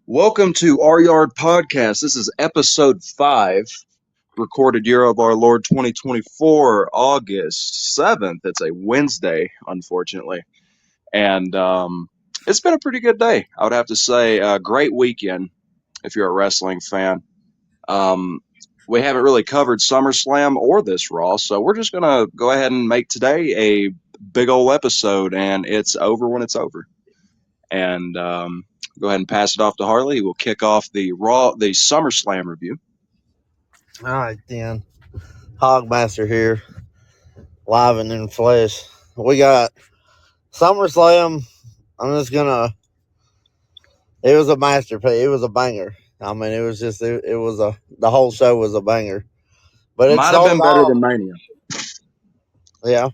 Welcome to Our Yard Podcast. This is episode 5, recorded year of our Lord 2024, August 7th. It's a Wednesday, unfortunately. And it's been a pretty good day. I would have to say a great weekend if you're a wrestling fan. Um, we haven't really covered SummerSlam or this Raw, so we're just going to go ahead and make today a big old episode, and it's over when it's over. And go ahead and pass it off to Harley. We'll kick off the SummerSlam review. All right, then. Hogmaster here, live and in flesh. We got SummerSlam. It was a masterpiece. It was a banger. I mean, it was the whole show was a banger. But it Might have been better than Mania. Yeah.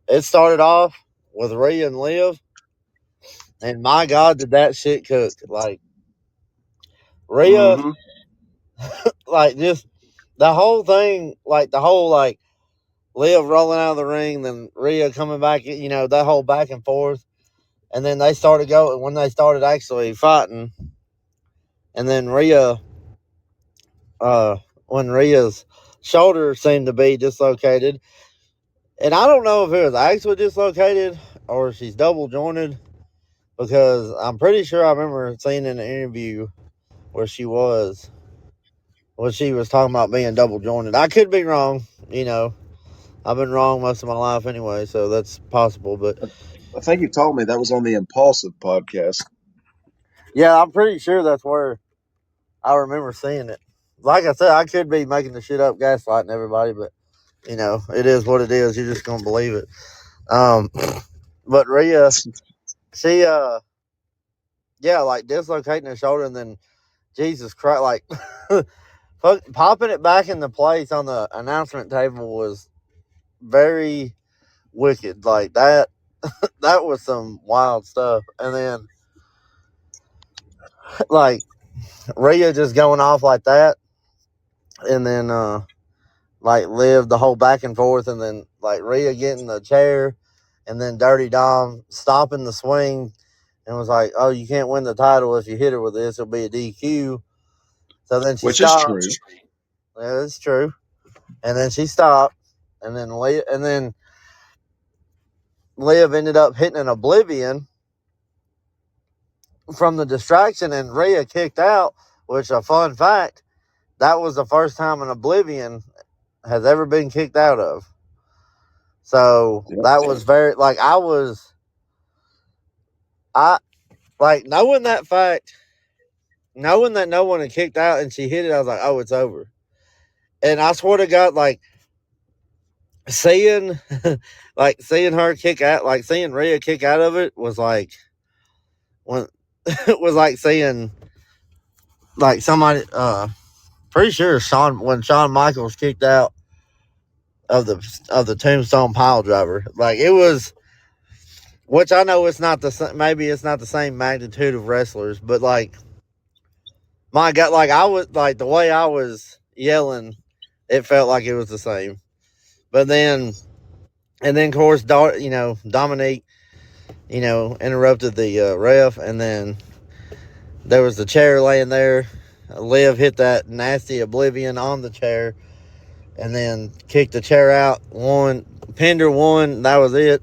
It started off with Rhea and Liv. And my God, did that shit cook. Like, Rhea, just the whole thing, Liv rolling out of the ring, then Rhea coming back, that whole back and forth. And then they started going, when they started actually fighting, and then when Rhea's shoulder seemed to be dislocated, and I don't know if it was actually dislocated or she's double jointed, because I'm pretty sure I remember seeing in an interview where she was talking about being double jointed. I could be wrong, I've been wrong most of my life anyway, so that's possible. But I think you told me that was on the Impulsive podcast. yeah, I'm pretty sure that's where I remember seeing it. Like I said, I could be making the shit up, gaslighting everybody, but it is what it is. You're just gonna believe it. But Rhea, she dislocating her shoulder, and then Jesus Christ, popping it back into place on the announcement table was very wicked. Like that, that was some wild stuff. And then Rhea just going off like that, and then Liv the whole back and forth, and then Rhea getting the chair, and then Dirty Dom stopping the swing and was like, "Oh, you can't win the title if you hit her with this. It'll be a DQ." So then she stopped. Is true. Yeah, it's true. And then she stopped, and then Liv ended up hitting an Oblivion from the distraction, and Rhea kicked out. Which, a fun fact, that was the first time an Oblivion has ever been kicked out of. So that was very, knowing that fact, knowing that no one had kicked out and she hit it, I was like, oh, it's over. And I swear to God, seeing her kick out, seeing Rhea kick out of it was like, when it was like seeing somebody, pretty sure when Shawn Michaels kicked out of the Tombstone Pile Driver, it was, which I know maybe it's not the same magnitude of wrestlers, but my God, I was the way I was yelling, it felt like it was the same. But then, of course, Dominique, interrupted the ref, and then there was the chair laying there. Liv hit that nasty Oblivion on the chair, and then kicked the chair out. Pinned her one. That was it.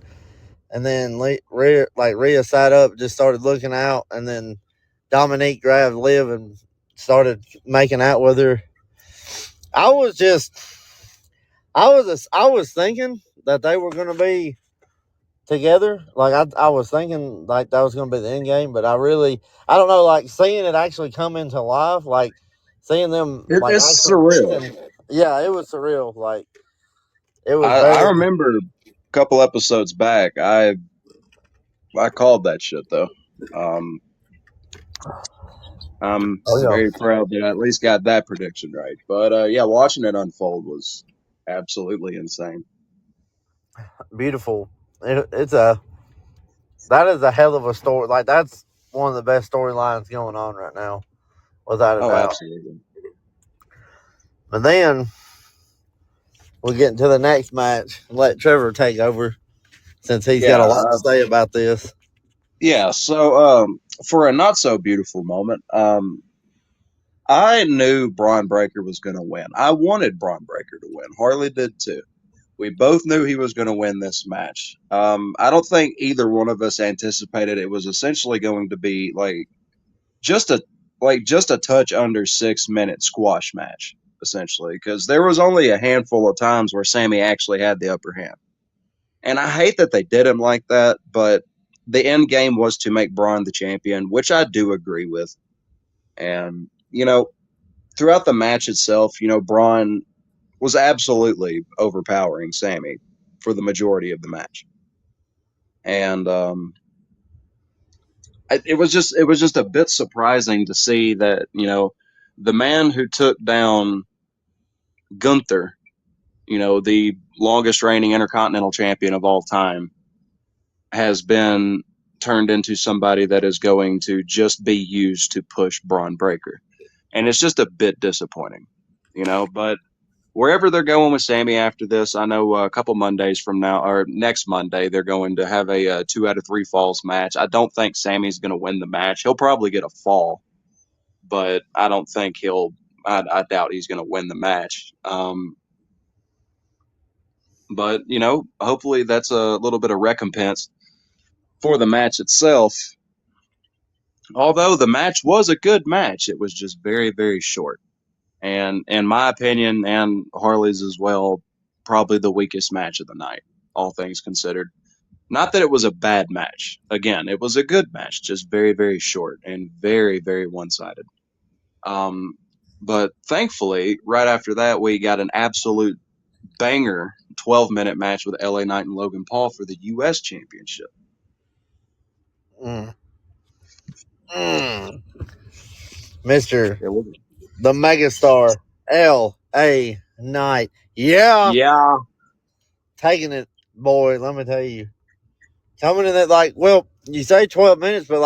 And then Rhea sat up, just started looking out, and then Dominique grabbed Liv and started making out with her. I was thinking that they were going to be together. I was thinking that was going to be the end game, but I don't know, seeing it actually come into life, seeing them. It's surreal. Yeah, it was surreal. It was. I remember a couple episodes back. I called that shit though. I'm very proud that I at least got that prediction right. But yeah, watching it unfold was absolutely insane. Beautiful. That is a hell of a story. That's one of the best storylines going on right now, without a doubt. Absolutely. But then we'll get into the next match and let Trevor take over, since he's got a lot to say about this. Yeah, so for a not so beautiful moment, I knew Braun Breaker was going to win. I wanted Braun Breaker to win. Harley did too. We both knew he was going to win this match. I don't think either one of us anticipated it was essentially going to be just a just a touch under 6 minute squash match, essentially, because there was only a handful of times where Sammy actually had the upper hand. And I hate that they did him like that, but the end game was to make Braun the champion, which I do agree with. And, throughout the match itself, Braun was absolutely overpowering Sammy for the majority of the match. And it was just a bit surprising to see that, the man who took down Gunther, the longest reigning Intercontinental Champion of all time, has been turned into somebody that is going to just be used to push Braun Breaker. And it's just a bit disappointing, but wherever they're going with Sammy after this, I know a couple Mondays from now, or next Monday, they're going to have a 2 out of 3 falls match. I don't think Sammy's going to win the match. He'll probably get a fall, but I don't think I doubt he's going to win the match. But, hopefully that's a little bit of recompense for the match itself. Although the match was a good match, it was just very, very short. And in my opinion, and Harley's as well, probably the weakest match of the night, all things considered. Not that it was a bad match. Again, it was a good match, just very, very short and very, very one-sided. Um, but thankfully, right after that, we got an absolute banger 12-minute match with LA Knight and Logan Paul for the U.S. Championship. Mm. Mm. Mr. It was, the megastar L.A. Knight. yeah, Taking it, boy, let me tell you. Coming in at you say 12 minutes, but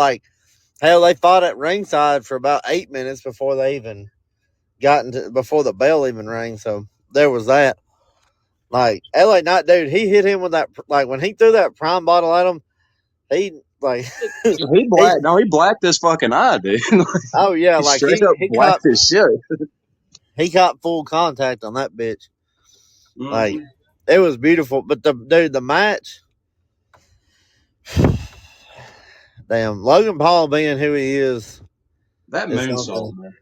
hell, they fought at ringside for about 8 minutes before they even before the bell even rang. So there was that. LA Knight, dude, he hit him with that, when he threw that prime bottle at him, he, he, he blacked his fucking eye, dude. oh yeah, He straight up blacked his shit. he caught full contact on that bitch. Mm-hmm. It was beautiful. But the match, damn, Logan Paul being who he is That something. moonsault, man.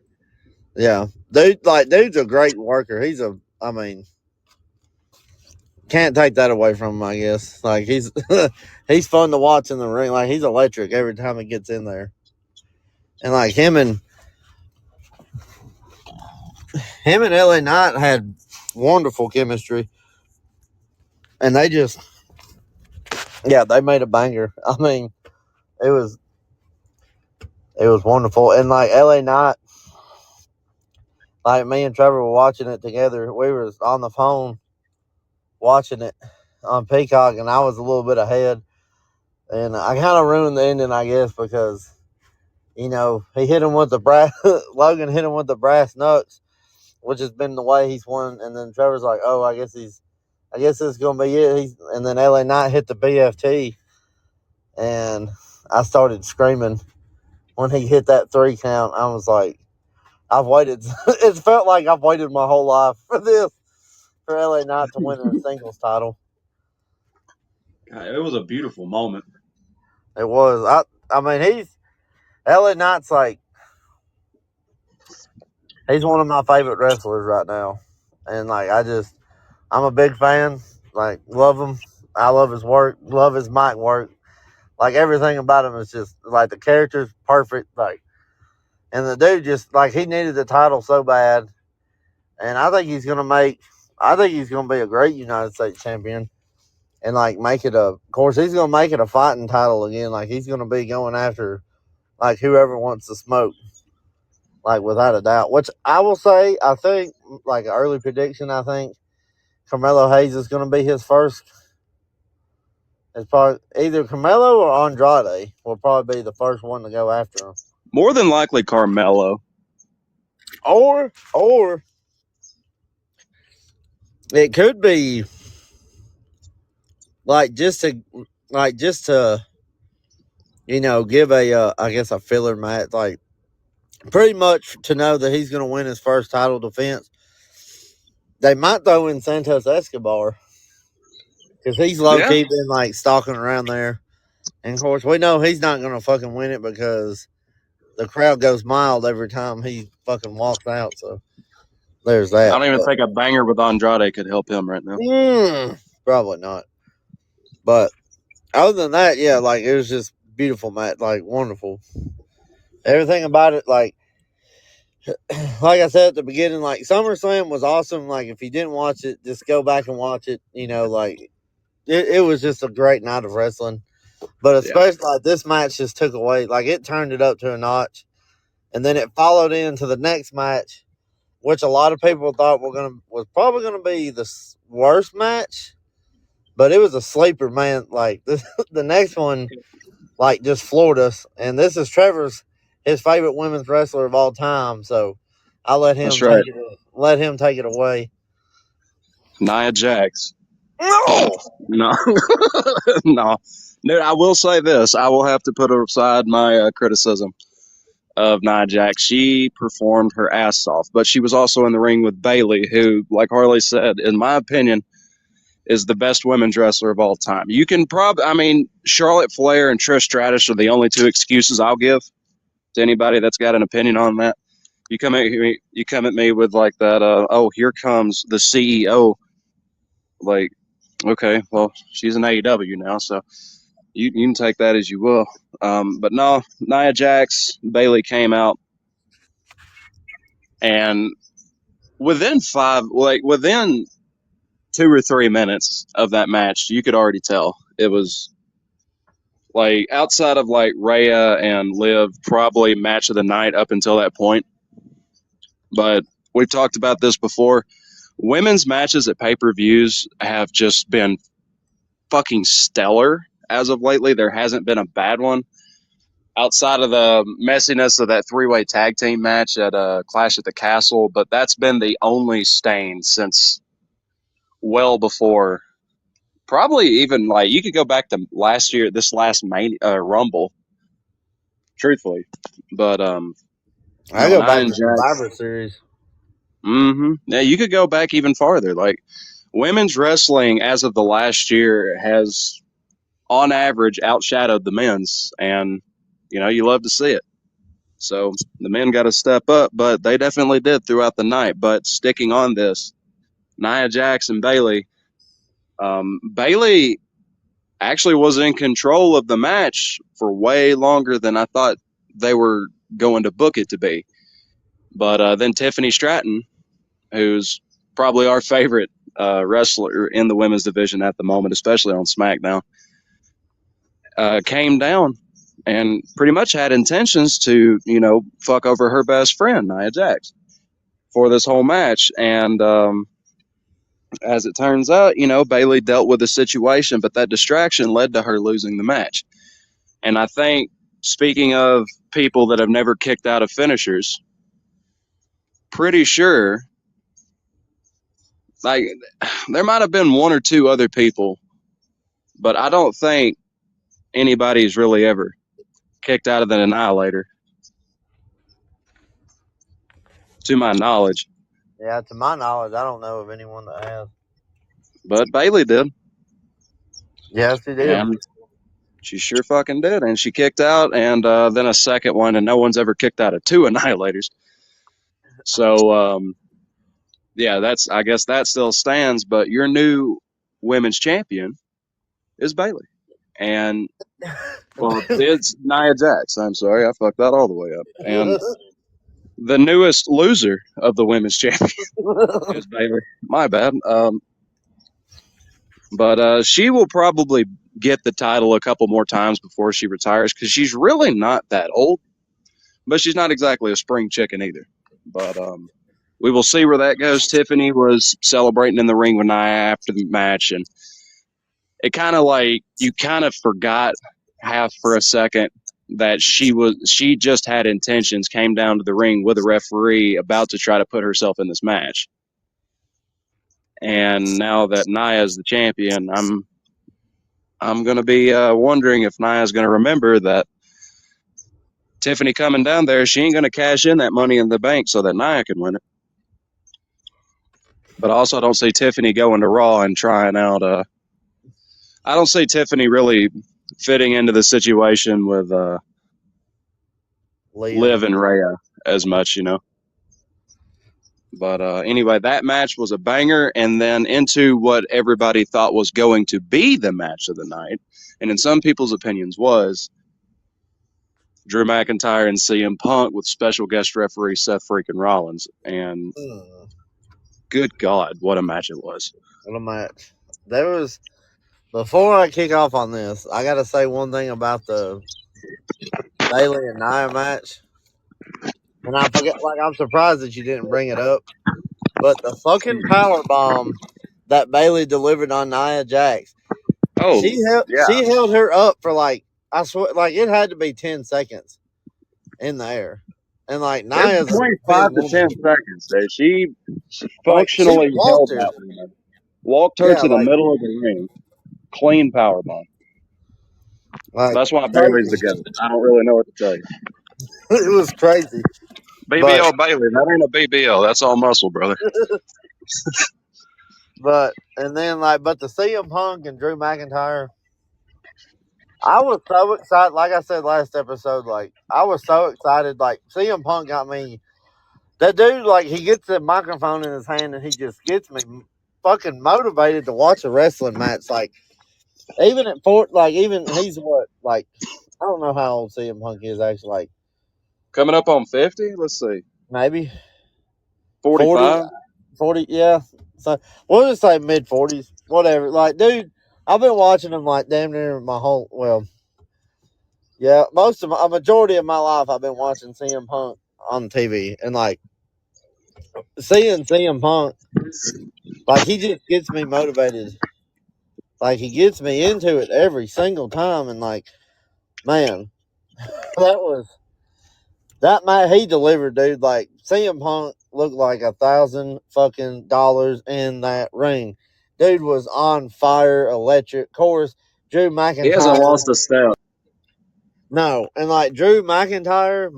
Yeah, dude's a great worker. Can't take that away from him. I guess he's he's fun to watch in the ring. He's electric every time he gets in there, and him and LA Knight had wonderful chemistry, and they made a banger. I mean, it was wonderful, and LA Knight, me and Trevor were watching it together. We were on the phone watching it on Peacock, and I was a little bit ahead, and I kind of ruined the ending, I guess, because he hit him with the brass. Logan hit him with the brass knucks, which has been the way he's won. And then Trevor's like, "Oh, I guess this is gonna be it." And then LA Knight hit the BFT, and I started screaming when he hit that 3 count. I was like, "I've waited." It felt like I've waited my whole life for this, for LA Knight to win a singles title. God, it was a beautiful moment. It was. I mean, LA Knight's he's one of my favorite wrestlers right now, and I'm a big fan. Love him. I love his work. Love his mic work. Everything about him is just the character's perfect. And the dude just he needed the title so bad, and I think he's gonna make. I think he's gonna be a great United States champion, and make it a. Of course, he's gonna make it a fighting title again. He's gonna be going after whoever wants to smoke. Without a doubt. Which I will say, I think an early prediction. I think Carmelo Hayes is gonna be his first. It's probably either Carmelo or Andrade will probably be the first one to go after him. More than likely, Carmelo. Or it could be just to give a I guess a filler match, like pretty much to know that he's going to win his first title defense. They might throw in Santos Escobar because he's low Yeah, key been like stalking around there, and of course we know he's not going to fucking win it because the crowd goes mild every time he fucking walks out. So there's I that. don't even But, think a banger with Andrade could help him right now. probably not. But other than that, yeah, like it was just beautiful match, like wonderful. Everything about it, like I said at the beginning, like SummerSlam was awesome. Like if you didn't watch it, just go back and watch it. Like it was just a great night of wrestling. But Yeah, especially like this match just took away, like it turned it up to a notch, and then it followed into the next match, which a lot of people thought was probably gonna be the worst match, but it was a sleeper, man. Like the next one, like just floored us, and this is Trevor's his favorite women's wrestler of all time, so I'll that's right. let him take it away. Nia Jax. No, No, no, dude. I will say this. I will have to put aside my criticism of Nia Jax. She performed her ass off, but she was also in the ring with Bayley, who, like Harley said, in my opinion, is the best women's wrestler of all time. You can probably, I mean, Charlotte Flair and Trish Stratus are the only two excuses I'll give to anybody that's got an opinion on that. You come at me with like that. Oh, here comes the CEO. Like, okay, well, she's an AEW now, so you can take that as you will. But no, Nia Jax, Bayley came out, and within 2 or 3 minutes of that match, you could already tell it was like outside of like Rhea and Liv, probably match of the night up until that point. But we've talked about this before. Women's matches at pay per views have just been fucking stellar as of lately. There hasn't been a bad one outside of the messiness of that three-way tag team match at Clash at the Castle, but that's been the only stain since well before. Probably even like you could go back to last year, this last Rumble, truthfully. But I no, go Nia back and to Jax. Survivor Series. Yeah, you could go back even farther. Like women's wrestling, as of the last year, has on average outshadowed the men's, and you love to see it. So the men got to step up, but they definitely did throughout the night. But sticking on this, Nia Jax and Bayley. Bayley actually was in control of the match for way longer than I thought they were going to book it to be. But then Tiffany Stratton, who's probably our favorite wrestler in the women's division at the moment, especially on SmackDown, came down and pretty much had intentions to, fuck over her best friend, Nia Jax, for this whole match. And as it turns out, Bayley dealt with the situation, but that distraction led to her losing the match. And I think, speaking of people that have never kicked out of finishers, pretty sure, like, there might have been one or two other people, but I don't think anybody's really ever kicked out of an Annihilator, to my knowledge. Yeah, to my knowledge, I don't know of anyone that has. But Bayley did. Yes, he did. And she sure fucking did. And she kicked out, and then a second one, and no one's ever kicked out of two Annihilators. So, yeah, I guess that still stands. But your new women's champion is Bayley. And, well, it's Nia Jax. I'm sorry, I fucked that all the way up. And the newest loser of the women's champion is Bayley. My bad. But she will probably get the title a couple more times before she retires because she's really not that old, but she's not exactly a spring chicken either. But we will see where that goes. Tiffany was celebrating in the ring with Nia after the match, and it kind of like you kind of forgot half for a second that she just had intentions, came down to the ring with a referee about to try to put herself in this match. And now that Nia is the champion, I'm gonna be wondering if Nia's gonna remember that. Tiffany coming down there, she ain't going to cash in that money in the bank so that Nia can win it. But also, I don't see Tiffany going to Raw and trying out. I don't see Tiffany really fitting into the situation with Liv and Rhea as much, you know. But anyway, that match was a banger, and then into what everybody thought was going to be the match of the night, and in some people's opinions was Drew McIntyre and CM Punk with special guest referee Seth freaking Rollins. And good God, what a match it was. What a match. There was, before I kick off on this, I got to say one thing about the Bayley and Nia match. And I forget, like, I'm surprised that you didn't bring it up. But the fucking power bomb that Bayley delivered on Nia Jax, Oh, yeah. she held her up for like, I swear, like it had to be 10 seconds in the air, and like Nia's It's a between big 5 to woman. 10 seconds. She Like she functionally walked held her, that woman, walked her yeah, to the middle of the ring, clean powerbomb. like That's why Bailey's the crazy. goat. I don't really know what to tell you. It was crazy, but BBL Bailey, that ain't a BBL. That's all muscle, brother. and then like but the CM Punk and Drew McIntyre, I was so excited. Like I said last episode, like I was so excited. Like CM Punk got me. That dude, like he gets the microphone in his hand and he just gets me fucking motivated to watch a wrestling match. Like even at like even he's what like I don't know how old CM Punk is actually. Like Coming up on 50? Let's see. maybe 40, 45? 40, yeah. So we'll just say mid 40s, whatever. Like, dude, I've been watching him like damn near my whole yeah, a majority of my life I've been watching CM Punk on TV, and like seeing CM Punk, like he just gets me motivated. Like he gets me into it every single time, and like, man, that was that man he delivered, dude. Like CM Punk looked like $1,000 in that ring. Dude was on fire, electric. Of course, Drew He hasn't McIntyre. lost a step. No, and like Drew McIntyre,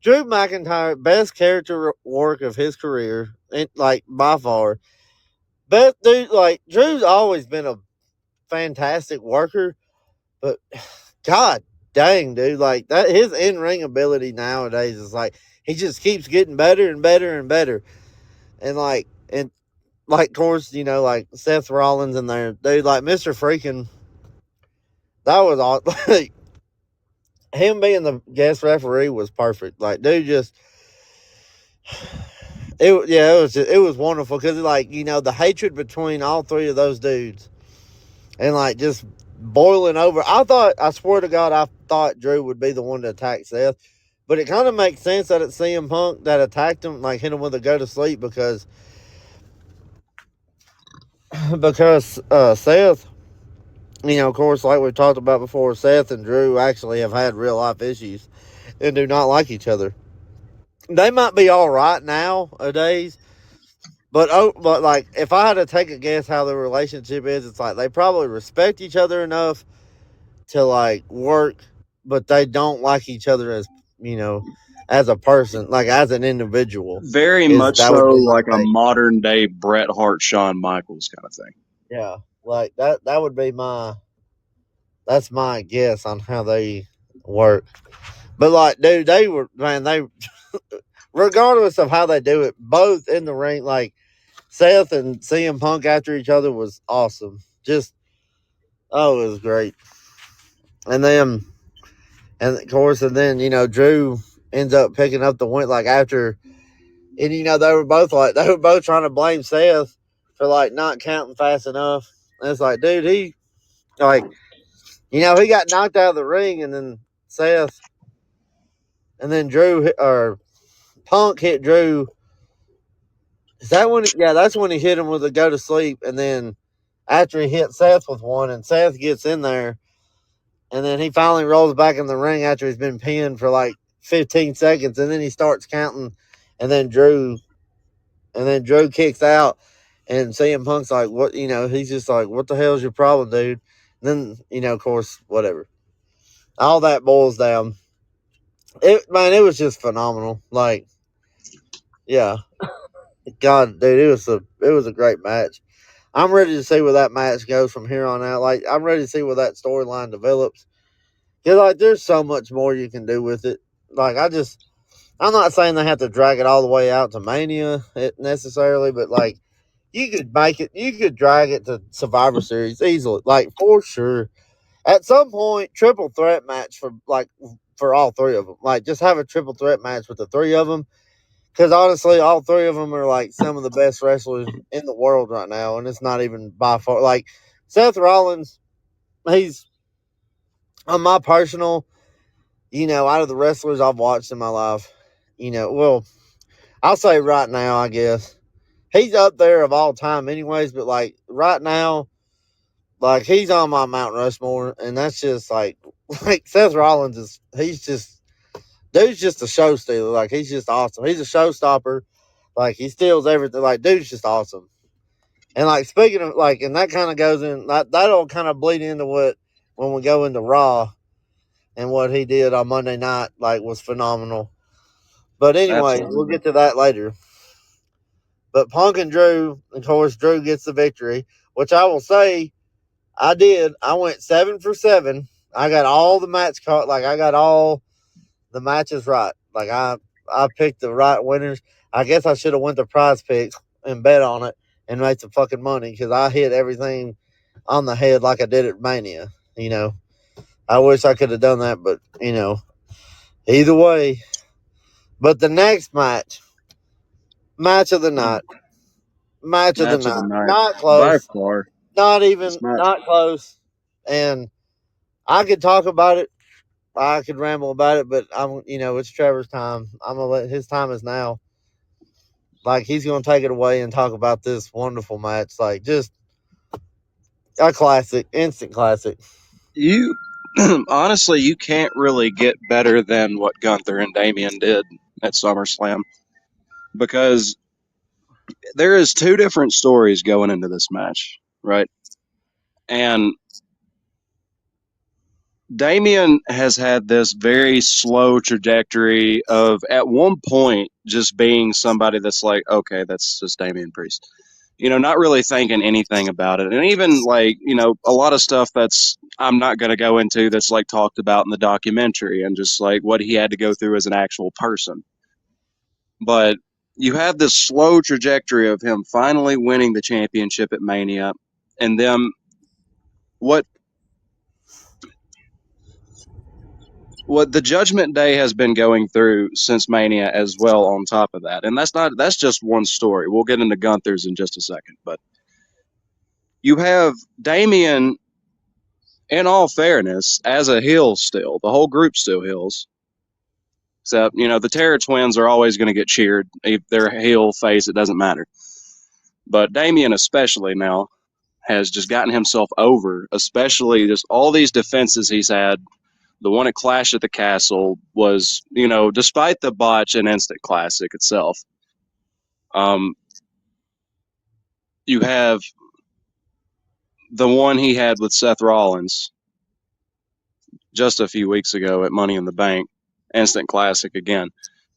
Drew McIntyre, best character work of his career, like by far. Best dude, like Drew's always been a fantastic worker, but God dang, dude, like that his in ring ability nowadays is like he just keeps getting better and better and better. And of course, like Seth Rollins in there, dude, like Mr. Freaking that was all like him being the guest referee was perfect. Like, dude, just it was wonderful because like the hatred between all three of those dudes and like just boiling over. I swear to God, I thought Drew would be the one to attack Seth, but it kind of makes sense that it's CM Punk that attacked him, like hit him with a go to sleep because Seth, of course, like we talked about before, Seth and Drew actually have had real life issues and do not like each other. They might be all right nowadays, but like if I had to take a guess how the relationship is, it's like they probably respect each other enough to like work, but they don't like each other as a person, like as an individual. Very Is much that so would be my like a take? modern day Bret Hart, Shawn Michaels kind of thing. Yeah, like that would be that's my guess on how they work. But like, dude, they regardless of how they do it, both in the ring, like Seth and CM Punk after each other was awesome. Just it was great. And then and of course, and then Drew ends up picking up the win. Like after, and they were both trying to blame Seth for like not counting fast enough. And it's like, dude, he like he got knocked out of the ring, and then Seth, and then Drew or Punk hit Drew. Is that when? Yeah, that's when he hit him with a go to sleep, and then after he hit Seth with one, and Seth gets in there, and then he finally rolls back in the ring after he's been pinned for like 15 seconds, and then he starts counting, and then Drew kicks out, and CM Punk's like, "What?" He's just like, "What the hell's your problem, dude?" And then of course, whatever. All that boils down. it was just phenomenal. Like, yeah, God, dude, it was a great match. I'm ready to see where that match goes from here on out. Like, I'm ready to see where that storyline develops. Cause like, there's so much more you can do with it. Like, I'm not saying they have to drag it all the way out to Mania necessarily, but like, you could drag it to Survivor Series easily, like for sure. At some point, triple threat match for all three of them. Like, just have a triple threat match with the three of them. Because honestly, all three of them are like some of the best wrestlers in the world right now, and it's not even by far. Like, Seth Rollins, he's on my personal, out of the wrestlers I've watched in my life, well, I'll say right now, I guess he's up there of all time, anyways. But like right now, like he's on my Mount Rushmore, and that's just like Seth Rollins he's just dude's just a show stealer. Like, he's just awesome. He's a showstopper. Like, he steals everything. Like, dude's just awesome. And like, speaking of like, and that kind of goes in that'll kind of bleed into what when we go into Raw and what he did on Monday night. Like, was phenomenal. But anyway, we'll Absolutely. get to that later. But Punk and Drew, of course, Drew gets the victory, which I will say I did. I went 7 for 7. I got all the match card. Like, I got all the matches right. Like, I picked the right winners. I guess I should have went to Prize Picks and bet on it and made some fucking money because I hit everything on the head like I did at Mania. I wish I could have done that, but either way. But the next match of the night, Match of the night. not By close, far. This match. not close, and I could talk about it. I could ramble about it, but it's Trevor's time. I'm gonna let his time is now. Like, he's gonna take it away and talk about this wonderful match. Like, just a classic, instant classic. You honestly, you can't really get better than what Gunther and Damian did at SummerSlam because there is two different stories going into this match, right? And Damian has had this very slow trajectory of at one point just being somebody that's like, okay, that's just Damian Priest. Not really thinking anything about it. And even like, a lot of stuff that's I'm not going to go into that's like talked about in the documentary and just like what he had to go through as an actual person. But you have this slow trajectory of him finally winning the championship at Mania and then what what the Judgment Day has been going through since Mania as well on top of that. And that's just one story. We'll get into Gunther's in just a second, but you have Damian, in all fairness, as a heel still. The whole group still heels. Except, the Terror Twins are always going to get cheered. If they're heel, face, it doesn't matter. But Damian especially now has just gotten himself over, especially just all these defenses he's had. The one at Clash at the Castle was, despite the botch and instant classic itself, um, you have the one he had with Seth Rollins just a few weeks ago at Money in the Bank, instant classic again.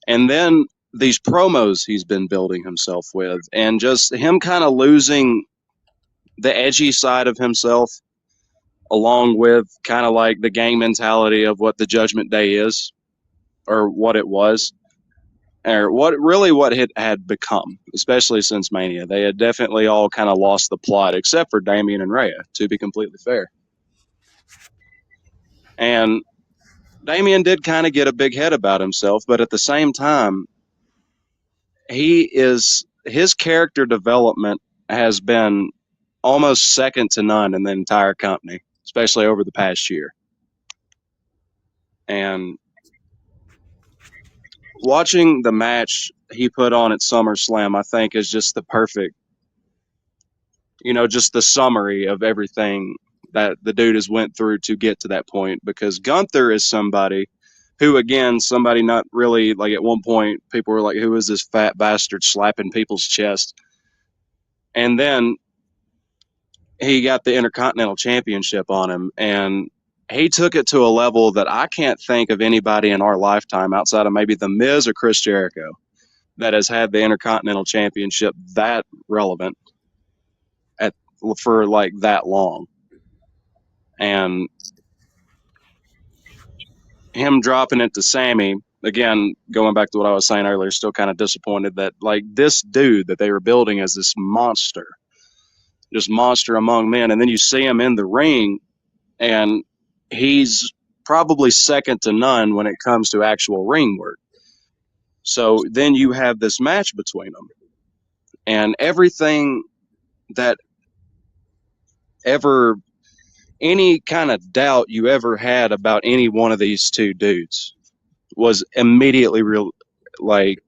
And then these promos he's been building himself with, and just him kind of losing the edgy side of himself, along with kind of like the gang mentality of what the Judgment Day is, or what it was, or what it had become, especially since Mania. They had definitely all kind of lost the plot, except for Damian and Rhea, to be completely fair. And Damian did kind of get a big head about himself, but at the same time, his character development has been almost second to none in the entire company, especially over the past year. And watching the match he put on at SummerSlam, I think, is just the perfect, just the summary of everything that the dude has went through to get to that point. Because Gunther is somebody who, again, somebody not really like at one point people were like, "Who is this fat bastard slapping people's chest?" And then he got the Intercontinental Championship on him, and he took it to a level that I can't think of anybody in our lifetime outside of maybe The Miz or Chris Jericho that has had the Intercontinental Championship that relevant at for like that long. And him dropping it to Sammy, again, going back to what I was saying earlier, still kind of disappointed that like this dude that they were building as this monster, just monster among men, and then you see him in the ring and he's probably second to none when it comes to actual ring work. So then you have this match between them, and everything that ever, any kind of doubt you ever had about any one of these two dudes was immediately real, like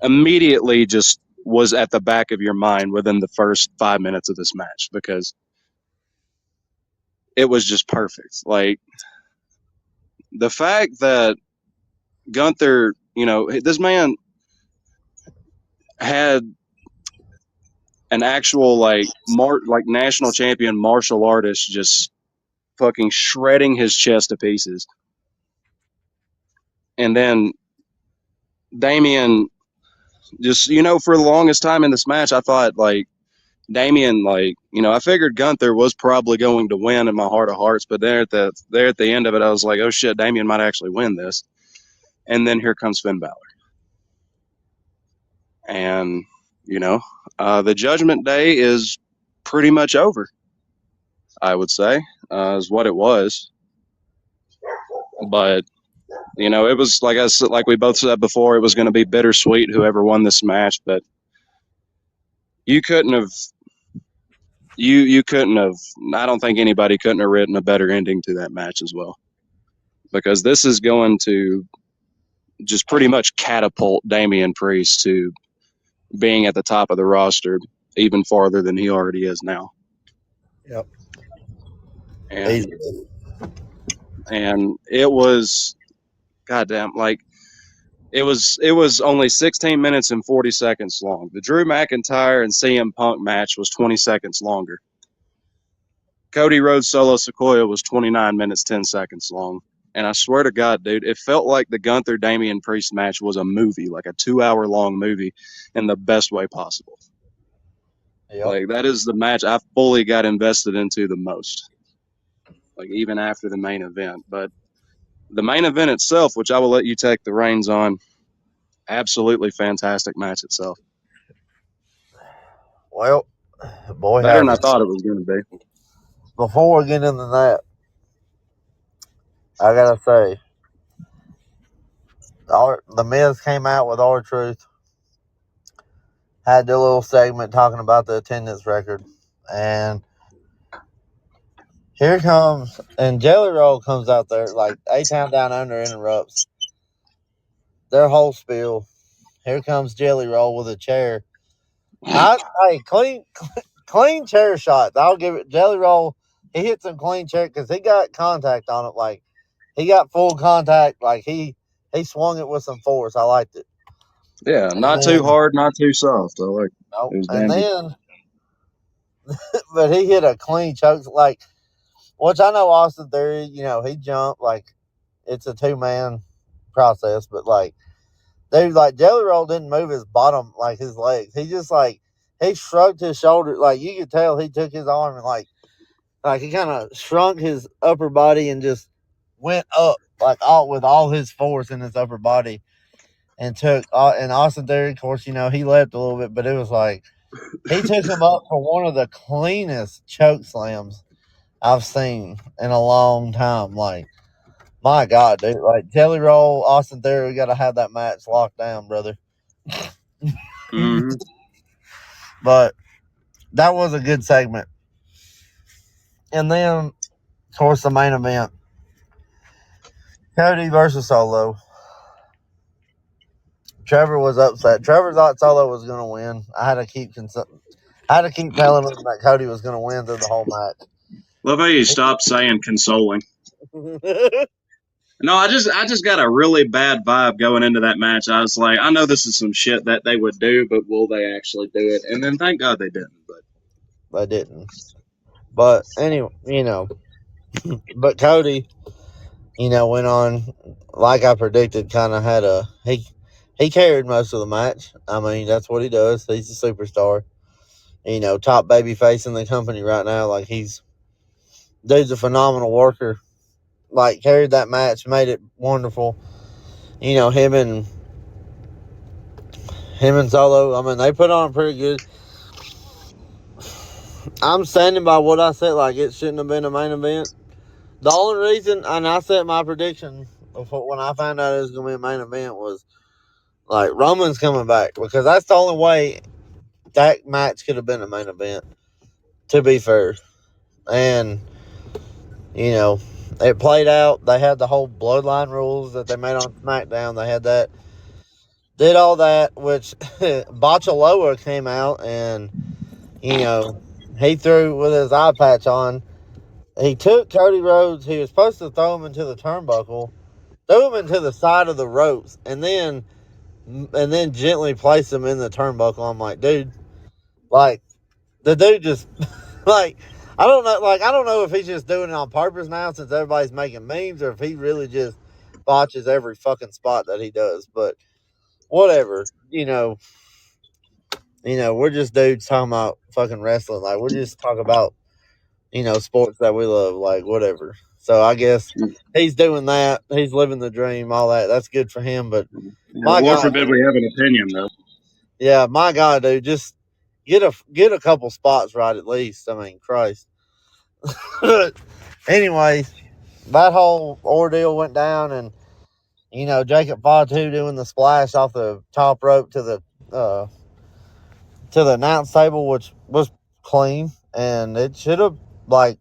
immediately just was at the back of your mind within the first 5 minutes of this match because it was just perfect. Like the fact that Gunther, this man had an actual like national champion martial artist just fucking shredding his chest to pieces. And then Damien just, for the longest time in this match, I thought like Damien, I figured Gunther was probably going to win in my heart of hearts, but there at the end of it, I was like, oh shit, Damien might actually win this. And then here comes Finn Balor. And, the Judgment Day is pretty much over, I would say, is what it was. But it was like I said, like we both said before, it was going to be bittersweet whoever won this match, but you couldn't have you couldn't have I don't think anybody couldn't have written a better ending to that match as well. Because this is going to just pretty much catapult Damian Priest to being at the top of the roster even farther than he already is now. Yep. And it was goddamn like it was only 16 minutes and 40 seconds long. The Drew McIntyre and CM Punk match was 20 seconds longer. Cody Rhodes Solo Sikoa was 29 minutes 10 seconds long. And I swear to God, dude, it felt like the Gunther Damian Priest match was a movie, like a 2-hour long movie in the best way possible. Yep. Like that is the match I fully got invested into the most. Like even after the main event. But the main event itself, which I will let you take the reins on, absolutely fantastic match itself. Well, boy, better than I thought it was going to be. Before we get into that, I gotta say, the Miz came out with R-Truth, had their little segment talking about the attendance record, and here comes, and Jelly Roll comes out there, like A-Town Down Under interrupts their whole spiel. Here comes Jelly Roll with a chair. Hey, clean chair shots. I'll give it. Jelly Roll, he hit some clean chair because he got contact on it. Like, he got full contact. Like, he swung it with some force. I liked it. Yeah, not too hard, not too soft. I like it. Nope. And then, but he hit a clean choke. Like, which I know Austin Theory, he jumped. Like, it's a 2-man process. But, like, dude, like, Jelly Roll didn't move his bottom, like, his legs. He just, like, he shrugged his shoulder. Like, you could tell he took his arm and, like he kind of shrunk his upper body and just went up, like, with all his force in his upper body. And and Austin Theory, of course, he left a little bit, but it was like, he took him up for one of the cleanest choke slams I've seen in a long time. Like, my God, dude. Like, Jelly Roll, Austin Theory, we got to have that match locked down, brother. Mm-hmm. But that was a good segment. And then, of course, the main event. Cody versus Solo. Trevor was upset. Trevor thought Solo was going to win. I had to keep telling him that Cody was going to win through the whole match. Love how you stopped saying consoling. No, I just got a really bad vibe going into that match. I was like, I know this is some shit that they would do, but will they actually do it? And then thank God they didn't. But they didn't. But anyway, But Cody, went on like I predicted. Kind of had he carried most of the match. I mean, that's what he does. He's a superstar. Top baby face in the company right now. Like dude's a phenomenal worker. Like carried that match, made it wonderful. Him and Solo. I mean, they put on pretty good. I'm standing by what I said. Like it shouldn't have been a main event. The only reason, and I set my prediction when I found out it was going to be a main event, was like Roman's coming back, because that's the only way that match could have been a main event. To be fair, and it played out. They had the whole bloodline rules that they made on SmackDown. They had that, did all that, which Botchaloa came out and he threw with his eye patch on. He took Cody Rhodes. He was supposed to throw him into the turnbuckle, threw him into the side of the ropes, and then gently place him in the turnbuckle. I'm like, dude, like the dude just like I don't know if he's just doing it on purpose now since everybody's making memes, or if he really just botches every fucking spot that he does. But whatever, we're just dudes talking about fucking wrestling. Like we're just talking about sports that we love. Like whatever. So I guess he's doing that. He's living the dream. All that. That's good for him. But Yeah, my Lord God, forbid we have an opinion, though. yeah, my God, dude, just get a couple spots right at least. I mean, Christ. Anyways, that whole ordeal went down, and Jacob Fatu doing the splash off the top rope uh, to the announce table, which was clean, and it should have like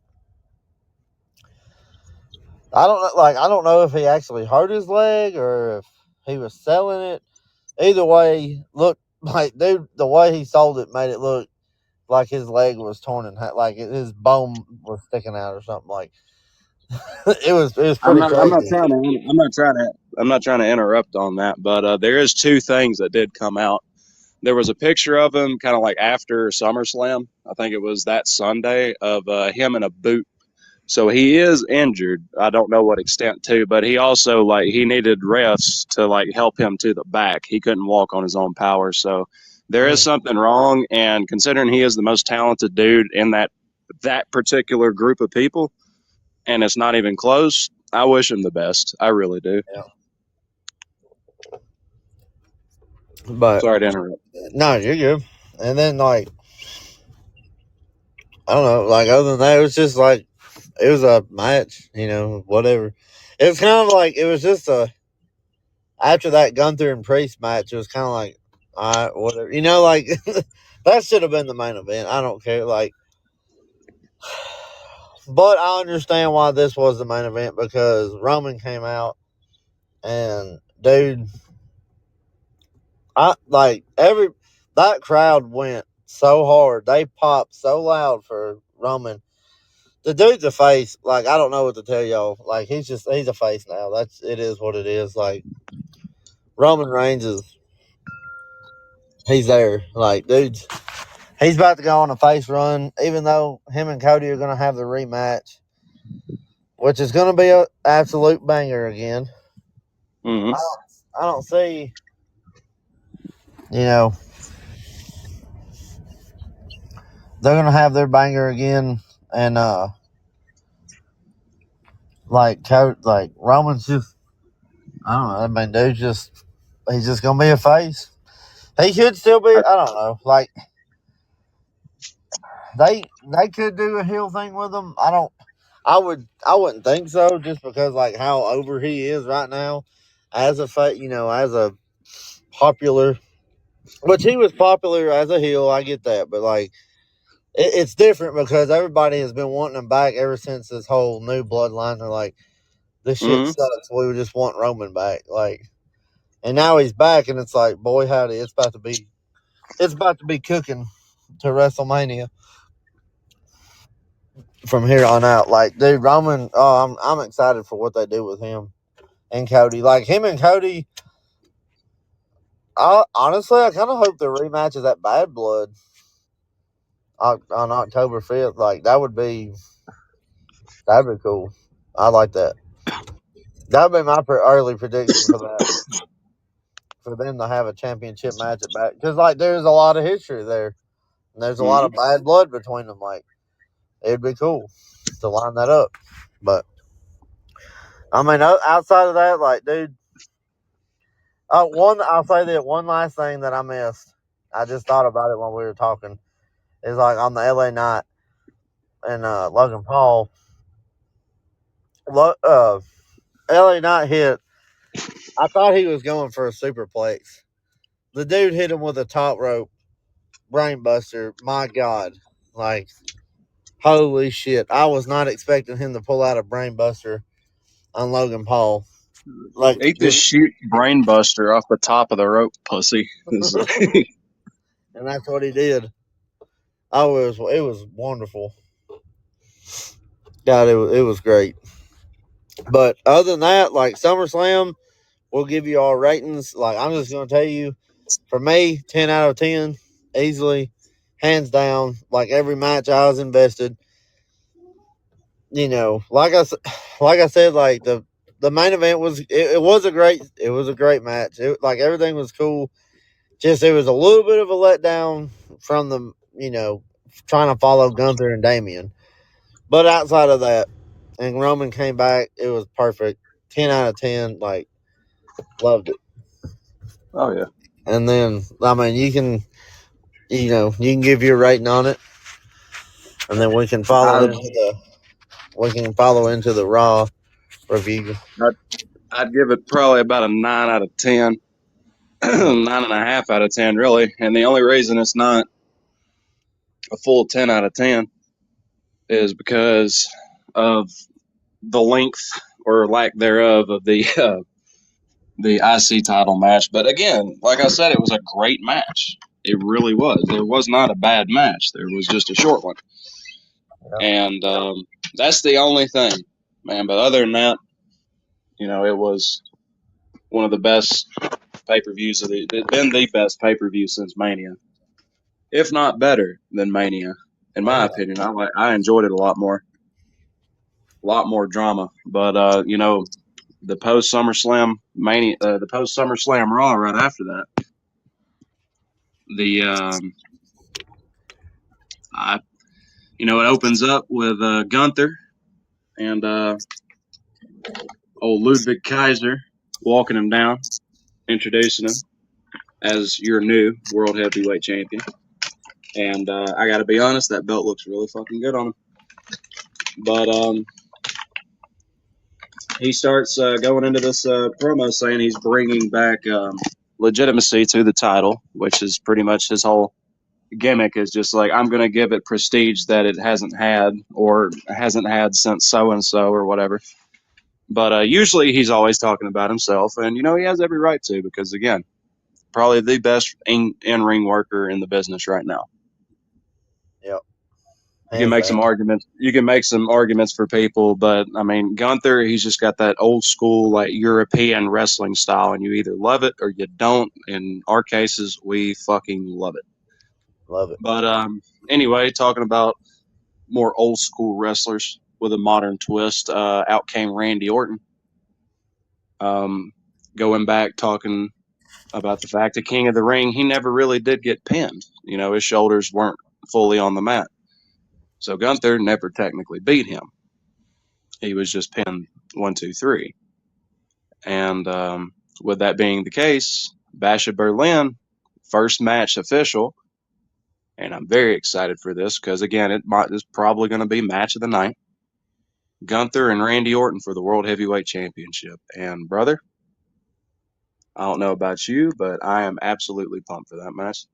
I don't know if he actually hurt his leg or if he was selling it. Either way, look like dude, the way he sold it made it look like his leg was torn in half, like his bone was sticking out or something. Like it was I'm pretty not. I'm not crazy. trying to. I'm not trying to. I'm not trying to interrupt on that, but there is two things that did come out. There was a picture of him, kind of like after SummerSlam. I think it was that Sunday of him in a boot. So he is injured. I don't know what extent to, but he also like he needed refs to like help him to the back. He couldn't walk on his own power. So there is Mm, something wrong. And considering he is the most talented dude in that particular group of people, and it's not even close, I wish him the best. I really do. yeah. But Sorry to interrupt. no, you're good. And then like I don't know, like other than that, it was just like it was a match, whatever. It was kind of like it was just a after that Gunther and Priest match. It was kind of like all right, whatever, like that should have been the main event. I don't care, like, but I understand why this was the main event because Roman came out and dude, I like every that crowd went so hard. They popped so loud for Roman. The dude's a face. Like I don't know what to tell y'all. Like he's a face now. It is what it is. Like Roman Reigns he's there. Like dude's he's about to go on a face run. Even though him and Cody are gonna have the rematch, which is gonna be an absolute banger again. Mm-hmm. I don't see. You know they're gonna have their banger again, and like Roman's just I don't know. I mean, dude's he's just gonna be a face. He should still be. I don't know. Like they could do a heel thing with him. I don't. I wouldn't think so, just because like how over he is right now, as a as a popular, which he was popular as a heel. I get that, but like it's different because everybody has been wanting him back ever since this whole new bloodline. They're like, this shit Mm-hmm. sucks. We just want Roman back. Like, and now he's back, and it's like, boy, howdy, it's about to be cooking to WrestleMania from here on out. Like, dude, Roman, oh, I'm excited for what they do with him and Cody. Like him and Cody. Honestly, I kind of hope the rematch is at Bad Blood on October 5th. Like that would be. That'd be cool. I like that. That'd be my early prediction for that. For them to have a championship match at back, because like there's a lot of history there, and there's a lot Hmm. of bad blood between them. Like it'd be cool to line that up. But I mean, outside of that, like, dude, I'll say that one last thing that I missed. I just thought about it when we were talking. Is like on the LA Knight and Logan Paul. Lo, uh, LA Knight hit. I thought he was going for a superplex. The dude hit him with a top rope brainbuster. My God, like holy shit! I was not expecting him to pull out a brainbuster on Logan Paul. Like, Ate this shoot brain buster off the top of the rope, pussy. It's like- and that's what he did. Oh, it was wonderful. God, it was great. But other than that, like SummerSlam, we'll give you our ratings. Like I'm just gonna tell you, for me, 10 out of 10, easily, hands down. Like every match I was invested. Like I said, like the main event it was a great match. Like everything was cool. Just it was a little bit of a letdown from the trying to follow Gunther and Damian. But outside of that, and Roman came back, it was perfect. 10 out of 10, like loved it. oh yeah. And then I mean you can give your rating on it, and then I, we can follow into the Raw review. I'd, I'd give it probably about a 9 out of 10, 9.5 out of 10, really. And the only reason it's not a full 10 out of 10 is because of the length or lack thereof of the IC title match. But again, like I said, it was a great match. It really was. There was not a bad match. There was just a short one, Yep. and that's the only thing, man. But other than that, it was one of the best pay per views of the. It's been the best pay per view since Mania, if not better than Mania, in Oh my yeah. opinion. I enjoyed it a lot more drama. But the post SummerSlam Mania, the post SummerSlam Raw right after that, the I it opens up with Gunther and old Ludwig Kaiser walking him down, introducing him as your new world heavyweight champion. And I got to be honest, that belt looks really fucking good on him. But he starts going into this promo saying he's bringing back legitimacy to the title, which is pretty much his whole gimmick. Is just like, I'm going to give it prestige that it hasn't had or hasn't had since so and so or whatever. But usually he's always talking about himself, and he has every right to, because again, probably the best in-ring worker in the business right now. Yep. You can Hands make some down. arguments. You can make some arguments for people, but I mean, Gunther, he's just got that old school like European wrestling style, and you either love it or you don't. In our cases, we fucking love it. Love it. But anyway, talking about more old school wrestlers with a modern twist, out came Randy Orton. Um, Going back talking about the fact that King of the Ring, he never really did get pinned. His shoulders weren't fully on the mat. So Gunther never technically beat him. He was just pinned 1, 2, 3. And with that being the case, Bash of Berlin, first match official. And I'm very excited for this because, again, it's probably going to be match of the night. Gunther and Randy Orton for the World Heavyweight Championship. And, brother, I don't know about you, but I am absolutely pumped for that match.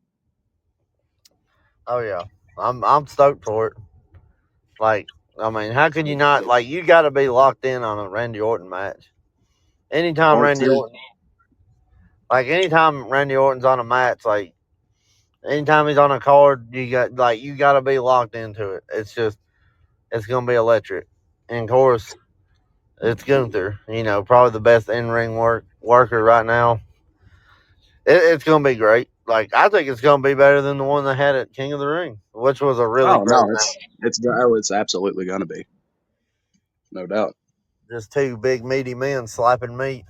Oh yeah. I'm stoked for it. Like, I mean, how can you not? Like, you got to be locked in on a Randy Orton match. Anytime Part Randy two. Orton, anytime Randy Orton's on a match, like anytime he's on a card, you got to be locked into it. It's gonna be electric. And of course, it's Gunther. Probably the best in ring worker right now. It's gonna be great. Like, I think it's gonna be better than the one they had at King of the Ring, which was a really Oh great no, match. it's absolutely going to be. No doubt. Just two big meaty men slapping meat.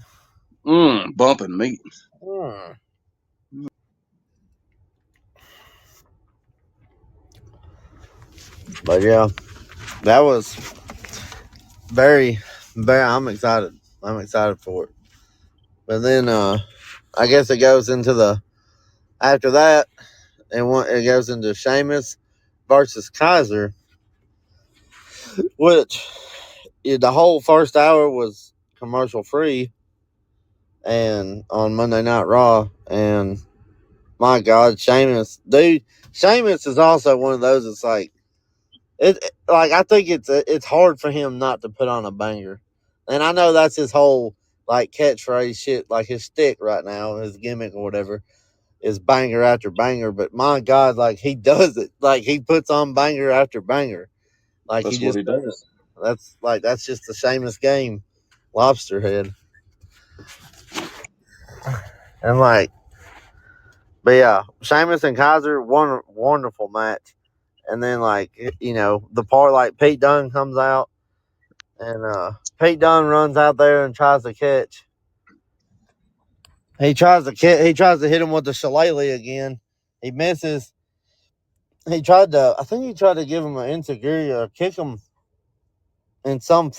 Bumping meat. Mm. But yeah, that was very, very. I'm excited. I'm excited for it. But then, I guess it goes into the after that, and it goes into Sheamus versus Kaiser, which the whole first hour was commercial free, and on Monday Night Raw, and my God, Sheamus is also one of those. It's like like I think it's hard for him not to put on a banger, and I know that's his whole like catchphrase shit, like his stick right now, his gimmick or whatever is banger after banger. But my God, like he does it, like he puts on banger after banger, like he That's what just he does. that's just the Sheamus game, lobster head, and like. But yeah, Sheamus and Kaiser, wonderful match. And then the part like Pete Dunne comes out and Pete Dunne runs out there and tries to catch. He tries to hit him with the shillelagh again. He misses. I think he tried to give him an insecurity or kick him in some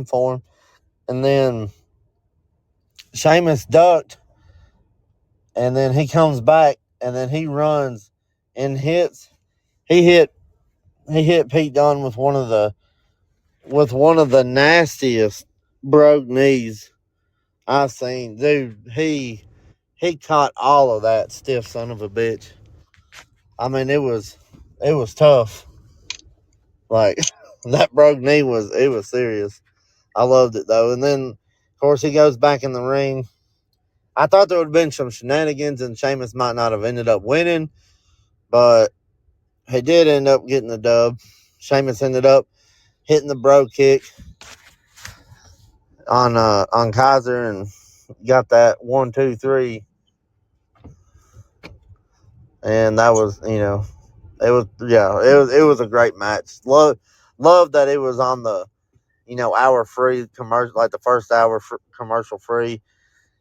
form. And then Sheamus ducked and then he comes back and then he runs and he hit he hit Pete Dunne with one of the nastiest broke knees I've seen. Dude, he caught all of that stiff son of a bitch. I mean, it was tough. Like that broke knee was serious. I loved it though. And then of course he goes back in the ring. I thought there would have been some shenanigans and Sheamus might not have ended up winning, but he did end up getting the dub. Sheamus ended up hitting the bro kick on Kaiser and got that 1, 2, 3, and that was it was a great match. Love that it was on the hour free commercial, like the first hour commercial free.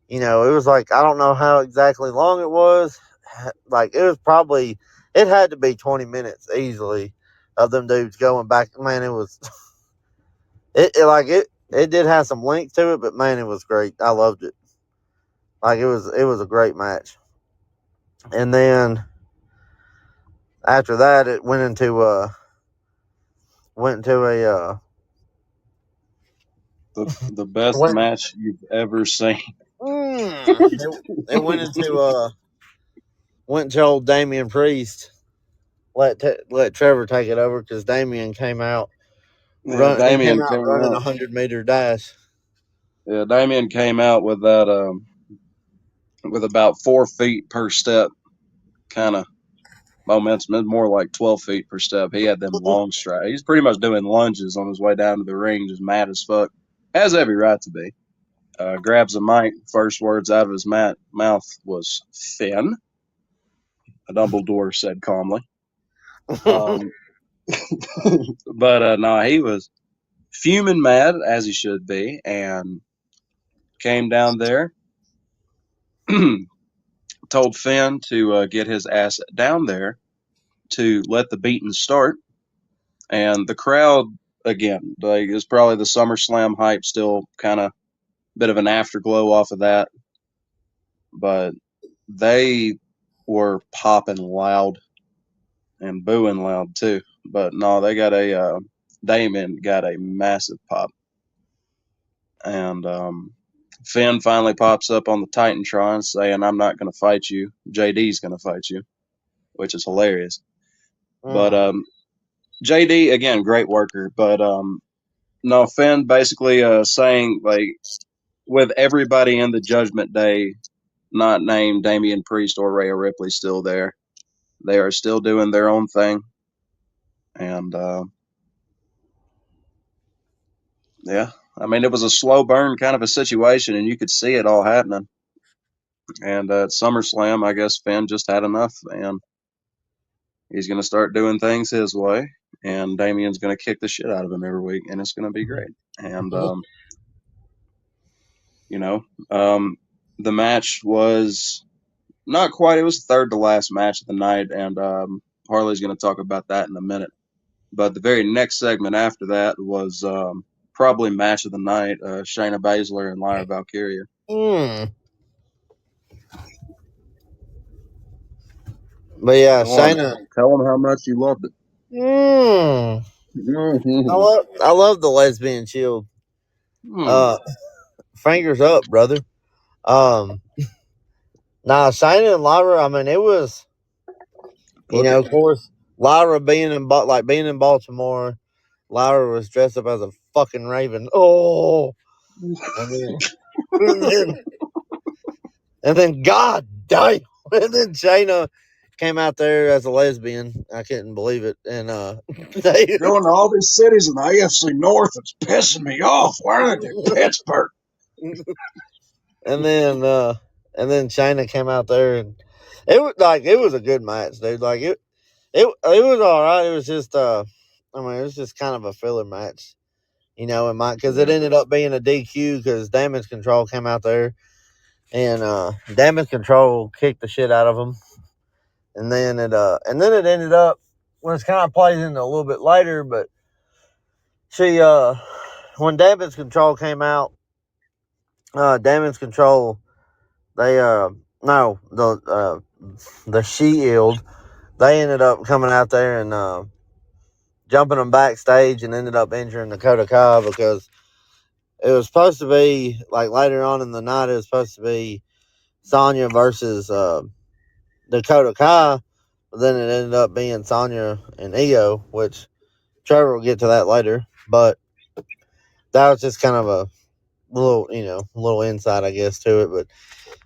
It was like I don't know how exactly long it was. Like it was probably it had to be 20 minutes easily of them dudes going back. Man, it was it did have some length to it, but man, it was great. I loved it. Like it was a great match. And then after that, it went into a The best went match you've ever seen. it went to old Damian Priest. Let Trevor take it over because Damian came out Yeah, He came Damien out came running a out. 100 meter dash. Yeah, Damien came out with that with about 4 feet per step kind of momentum. It's more like 12 feet per step. He had them long strides. He's pretty much doing lunges on his way down to the ring, just mad as fuck. Has every right to be. Grabs a mic. First words out of his mouth was Finn. A Dumbledore said calmly. Um, but no, he was fuming mad as he should be, and came down there. Told Finn to get his ass down there to let the beating start. And the crowd, again, like is probably the SummerSlam hype still kind of bit of an afterglow off of that, but they were popping loud and booing loud too. But no, they got a Damon got a massive pop, and Finn finally pops up on the Titantron saying, "I'm not going to fight you. JD's going to fight you," which is hilarious. But Mm. JD again, great worker, but no, Finn basically saying like with everybody in the Judgment Day not named Damian Priest or Rhea Ripley still there, they are still doing their own thing, and yeah, I mean it was a slow burn kind of a situation, and you could see it all happening. And at SummerSlam, I guess Finn just had enough, and he's going to start doing things his way. and Damien's going to kick the shit out of him every week, and it's going to be great. And you know, the match was not quite. It was third to last match of the night, and Harley's going to talk about that in a minute. But the very next segment after that was probably match of the night: Shayna Baszler and Lyra Valkyria. Mm. But yeah, Go on, Shayna. tell them how much you loved it. Mm. Mm-hmm. I love the lesbian shield. Uh, Fingers up, brother. Um, Shayna and Lyra. I mean, it was, Book it. of course, Lyra being in Baltimore. Lyra was dressed up as a fucking raven. Oh, and then and then, and then God damn, and then Shayna came out there as a lesbian. I couldn't believe it, and they Going to all these cities in the AFC North, it's pissing me off. Why don't they do Pittsburgh? and then Shayna came out there, and it was a good match, dude. Like it was all right. It was just I mean, it was just kind of a filler match, because it Yeah. ended up being a DQ because Damage Control came out there, and Damage Control kicked the shit out of him, and then it ended up, when it's kind of plays into a little bit later, but she when Damage Control came out, Damage Control, they no the Shield, they ended up coming out there and jumping them backstage and ended up injuring Dakota Kai, because it was supposed to be, like, later on in the night, it was supposed to be Sonya versus Dakota Kai, but then it ended up being Sonya and Io, which Trevor will get to that later. But that was just kind of a little insight, I guess, to it. But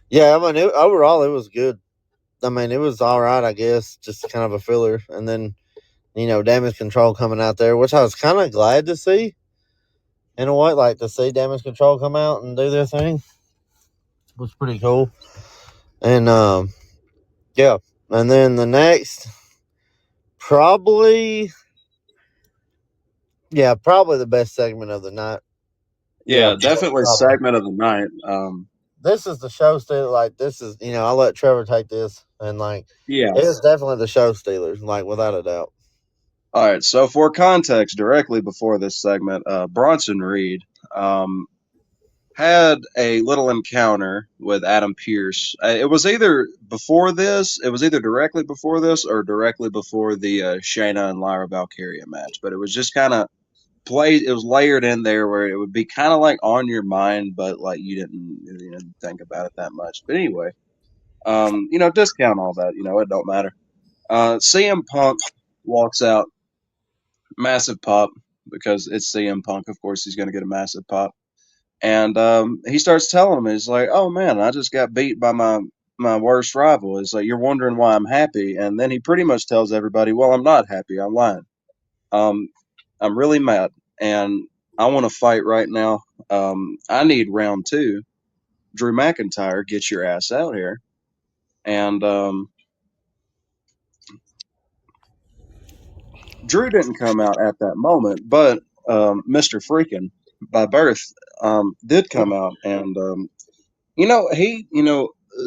yeah, I mean, overall, it was good. I mean, it was all right, I guess, just kind of a filler. And then, Damage Control coming out there, which I was kind of glad to see, in a way, like to see Damage Control come out and do their thing was pretty cool. And yeah, and then the next, probably, probably the best segment of the night. Yeah, Yeah, definitely probably. segment of the night. This is the show stealer. Like, this is, I'll let Trevor take this, and like, Yeah. it is definitely the show stealers, like, without a doubt. All right. So for context, directly before this segment, Bronson Reed had a little encounter with Adam Pierce. It was either before this, it was either directly before this or directly before the Shayna and Lyra Valkyria match. But it was just kind of played. It was layered in there where it would be kind of like on your mind, but like you didn't think about it that much. But anyway, discount all that. It don't matter. CM Punk walks out, massive pop because it's CM Punk. Of course, he's going to get a massive pop. And he starts telling him, he's like, "Oh man, I just got beat by my worst rival." It's like, you're wondering why I'm happy, and then he pretty much tells everybody, "Well, I'm not happy. I'm lying. Um, I'm really mad, and I want to fight right now. I need round two. Drew McIntyre, get your ass out here." And Drew didn't come out at that moment, but Mr. Freakin' by birth did come out, and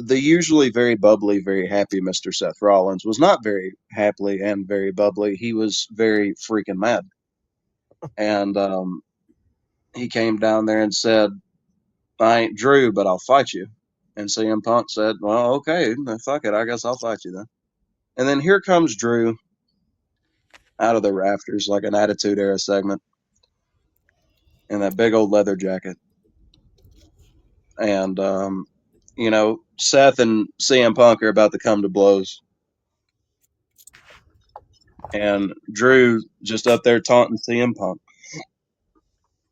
the usually very bubbly, very happy Mr. Seth Rollins was not very happily and very bubbly. He was very freaking mad. And he came down there and said, "I ain't Drew, but I'll fight you." And CM Punk said, "Well, okay, then fuck it. I guess I'll fight you then." And then here comes Drew out of the rafters like an Attitude Era segment in that big old leather jacket. And, Seth and CM Punk are about to come to blows. And Drew just up there taunting CM Punk,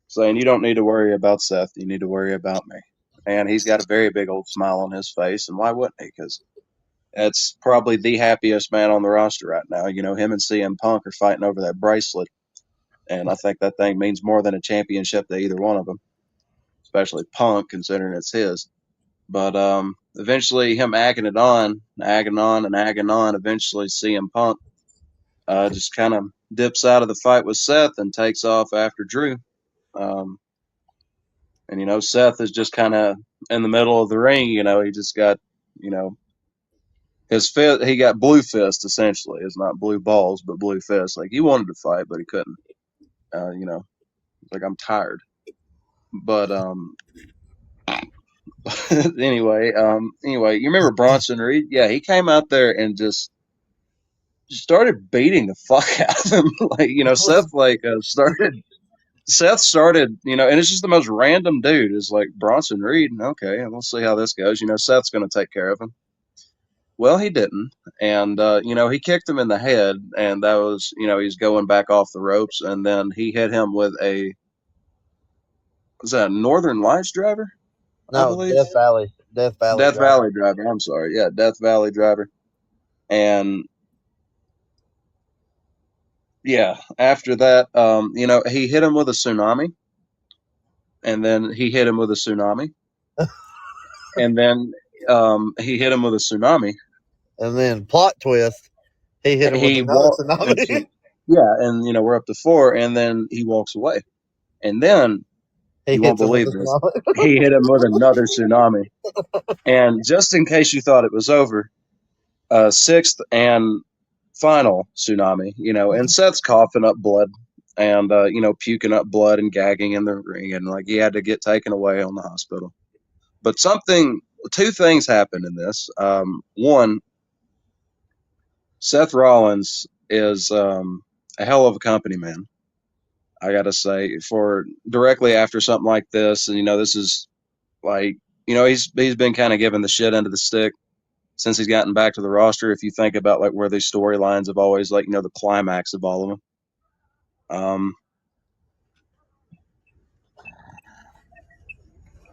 saying, "You don't need to worry about Seth. You need to worry about me." And he's got a very big old smile on his face. And why wouldn't he? Because that's probably the happiest man on the roster right now. Him and CM Punk are fighting over that bracelet. And I think that thing means more than a championship to either one of them, especially Punk, considering it's his. But eventually, him agging on, and agging on. Eventually, CM Punk just kind of dips out of the fight with Seth and takes off after Drew. Um, and Seth is just kind of in the middle of the ring. He just got you know his fist. He got blue fist essentially. It's not blue balls, but blue fist. Like he wanted to fight, but he couldn't. Like I'm tired. But anyway, you remember Bronson Reed? Yeah, he came out there and just started beating the fuck out of him. Like Seth started, and it's just the most random dude. Is like Bronson Reed. Okay, we'll see how this goes. Seth's going to take care of him. Well, he didn't, and he kicked him in the head, and that was, he's going back off the ropes, and then he hit him with was that a Northern Lights driver? I No, believe Death Valley Death driver. Valley driver. I'm sorry, yeah, Death Valley driver, and yeah, after that, he hit him with a tsunami, and then he hit him with a tsunami, and then he hit him with a tsunami. And then plot twist, he hit him with He another walked tsunami. into yeah, and we're up to four, and then he walks away, and then He you won't hits him with believe a this. tsunami. He hit him with another tsunami, and just in case you thought it was over, sixth and final tsunami. And Seth's coughing up blood, and puking up blood and gagging in the ring, and like he had to get taken away on the hospital. But two things happened in this. One, Seth Rollins is a hell of a company man. I gotta say, for directly after something like this, and this is like he's been kind of given the shit end of the stick since he's gotten back to the roster. If you think about like where these storylines have always like the climax of all of them.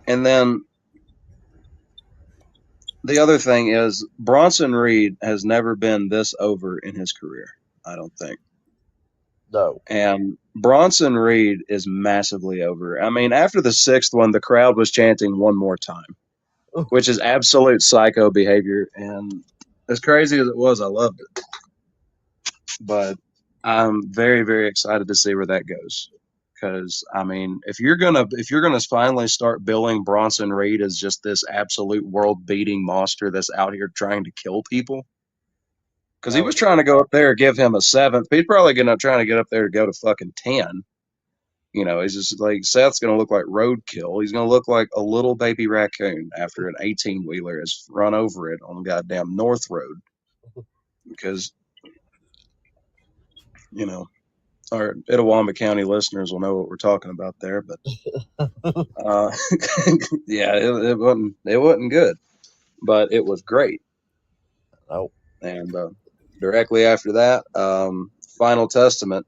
And then the other thing is Bronson Reed has never been this over in his career. I don't think. No. And Bronson Reed is massively over. I mean, after the sixth one, the crowd was chanting one more time, which is absolute psycho behavior. And as crazy as it was, I loved it. But I'm very, very excited to see where that goes. Because I mean, if you're gonna finally start billing Bronson Reed as just this absolute world beating monster that's out here trying to kill people, because he Oh, was trying to go up there and give him a seventh, but he's probably gonna trying to get up there to go to fucking 10. He's just like Seth's gonna look like roadkill. He's gonna look like a little baby raccoon after an 18-wheeler has run over it on goddamn North Road. Because you know our Itawamba County listeners will know what we're talking about there. But yeah, it wasn't good, but it was great. no. And directly after that, Final Testament.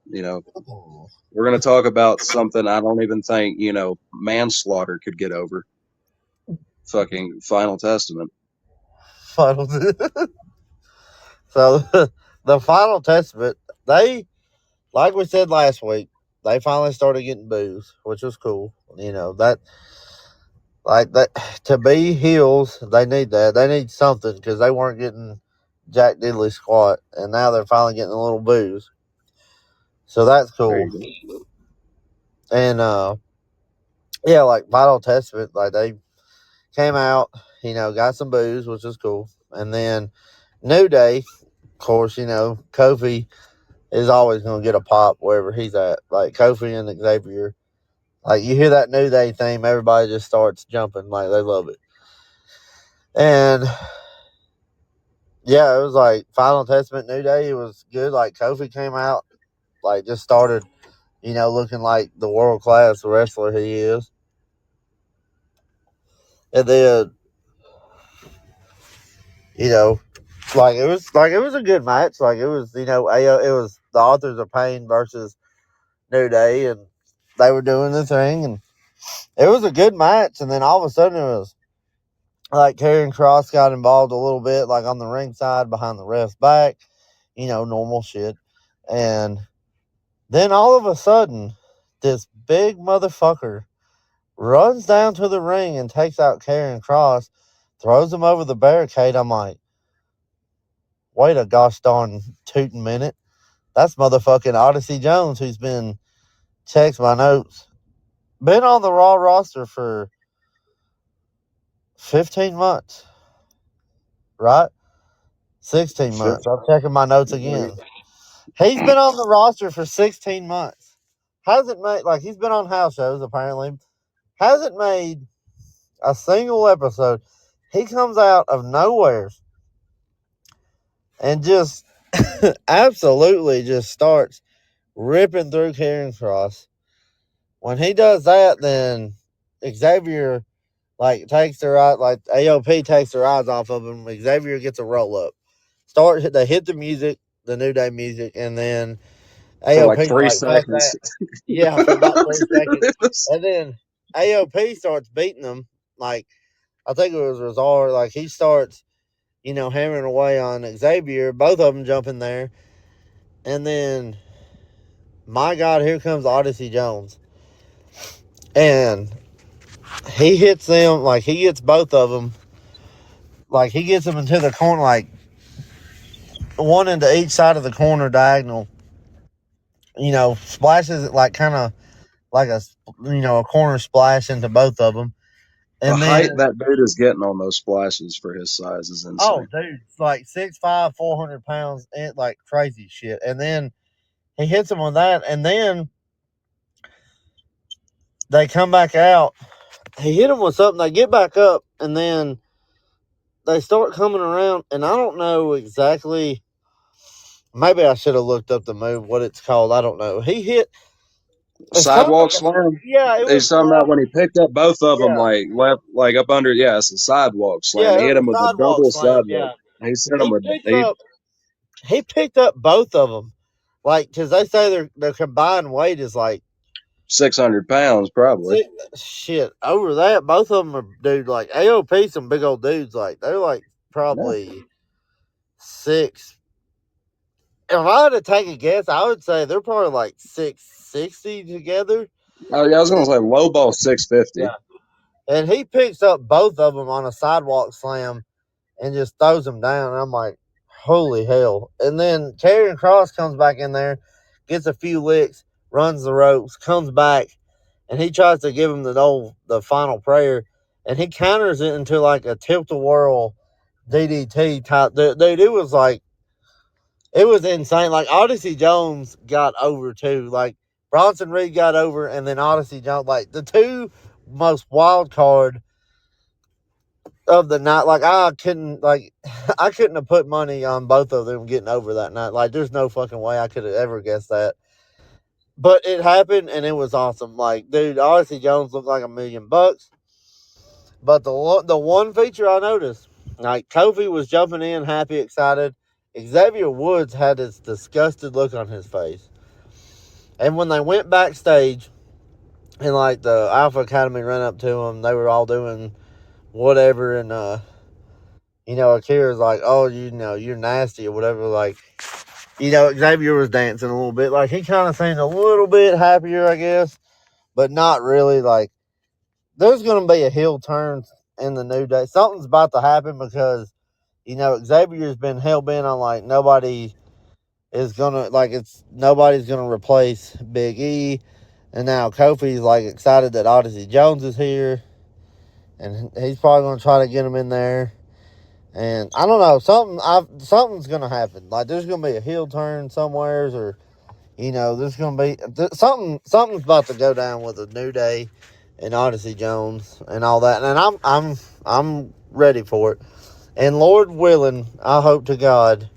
We're going to talk about something I don't even think manslaughter could get over. Fucking Final Testament. Final. So the Final Testament, they, like we said last week, they finally started getting booze, which was cool. That, like that, to be heels, they need that. They need something because they weren't getting Jack Diddley squat, and now they're finally getting a little booze. So that's There cool. you go. And yeah, like Final Testament, like they came out, got some booze, which was cool. And then New Day, of course, Kofi is always going to get a pop wherever he's at. Like Kofi and Xavier. Like you hear that New Day theme, everybody just starts jumping. Like they love it. And yeah, it was like Final Testament New Day. It was good. Like Kofi came out, like just started, looking like the world class wrestler he is. And then, you know, it was a good match. Like it was, it was the Authors of Pain versus New Day, and they were doing the thing, and it was a good match. And then all of a sudden, it was like Karrion Kross got involved a little bit, like on the ringside behind the ref's back, normal shit. And then all of a sudden, this big motherfucker runs down to the ring and takes out Karrion Kross, throws him over the barricade. I'm like, wait a gosh darn tootin' minute. That's motherfucking Odyssey Jones, who's been, checks my notes, been on the Raw roster for 15 months, right? 16 months. I'm checking my notes again. He's been on the roster for 16 months. Hasn't made, like, he's been on house shows, apparently. Hasn't made a single episode. He comes out of nowhere and just absolutely just starts ripping through Karrion Kross. When he does that, then Xavier like takes their eye, like AOP takes their eyes off of him. Xavier gets a roll up. They hit the music, the New Day music, and then For like AOP's 3 like, fuck that. seconds. Yeah, for about 3 seconds. It was- And then AOP starts beating them. Like, I think it was Razor. Like, he starts, hammering away on Xavier. Both of them jump in there. And then, my God, here comes Odyssey Jones. And he hits them, like, he gets both of them. Like, he gets them into the corner, like, one into each side of the corner diagonal. Splashes it, like, kind of like a corner splash into both of them. the And then, height that dude is getting on those splashes for his size is oh, insane. dude, it's like 6'5", 400 pounds, and like crazy shit. And then he hits him with that, and then they come back out. He hit him with something. They get back up, and then they start coming around. And I don't know exactly. Maybe I should have looked up the move, what it's called. I don't know. He hit. It's kind of Sidewalk like a, slam. yeah, it was He's talking about when he picked up both of them, yeah, like left, like up under. Yeah, it's a sidewalk slam. yeah, He it hit was him with a a sidewalk double slam. sidewalk. Yeah, He sent him he with picked up. He picked up both of them, like because they say their combined weight is like 600 pounds, probably. shit over that. Both of them are dude like AOP. Some big old dudes. Like they're like Yeah. probably six. If I had to take a guess, I would say they're probably like 660 together. Oh, yeah, I was gonna say low ball Yeah. 650. And he picks up both of them on a sidewalk slam and just throws them down. And I'm like, holy hell. And then Karrion Kross comes back in there, gets a few licks, runs the ropes, comes back, and he tries to give him the final prayer, and he counters it into like a tilt-a-whirl DDT type. Dude, it was insane. Like Odyssey Jones got over too. Like Bronson Reed got over, and then Odyssey Jones, like the two most wild card of the night. Like I couldn't have put money on both of them getting over that night. Like there's no fucking way I could have ever guessed that. But it happened and it was awesome. Like, dude, Odyssey Jones looked like $1,000,000. But the one feature I noticed, like Kofi was jumping in, happy, excited. Xavier Woods had this disgusted look on his face. And when they went backstage, and like the Alpha Academy ran up to him, they were all doing whatever, and Akira's like, "Oh, you're nasty" or whatever. Like, Xavier was dancing a little bit. Like he kind of seemed a little bit happier, I guess, but not really. Like there's going to be a heel turn in the New Day. Something's about to happen because Xavier's been hell bent on like nobody's gonna replace Big E, and now Kofi's like excited that Odyssey Jones is here, and he's probably gonna try to get him in there. And I don't know, something's gonna happen. Like there's gonna be a heel turn somewheres, or there's gonna be something's about to go down with the New Day and Odyssey Jones and all that. And I'm ready for it. And Lord willing, I hope to God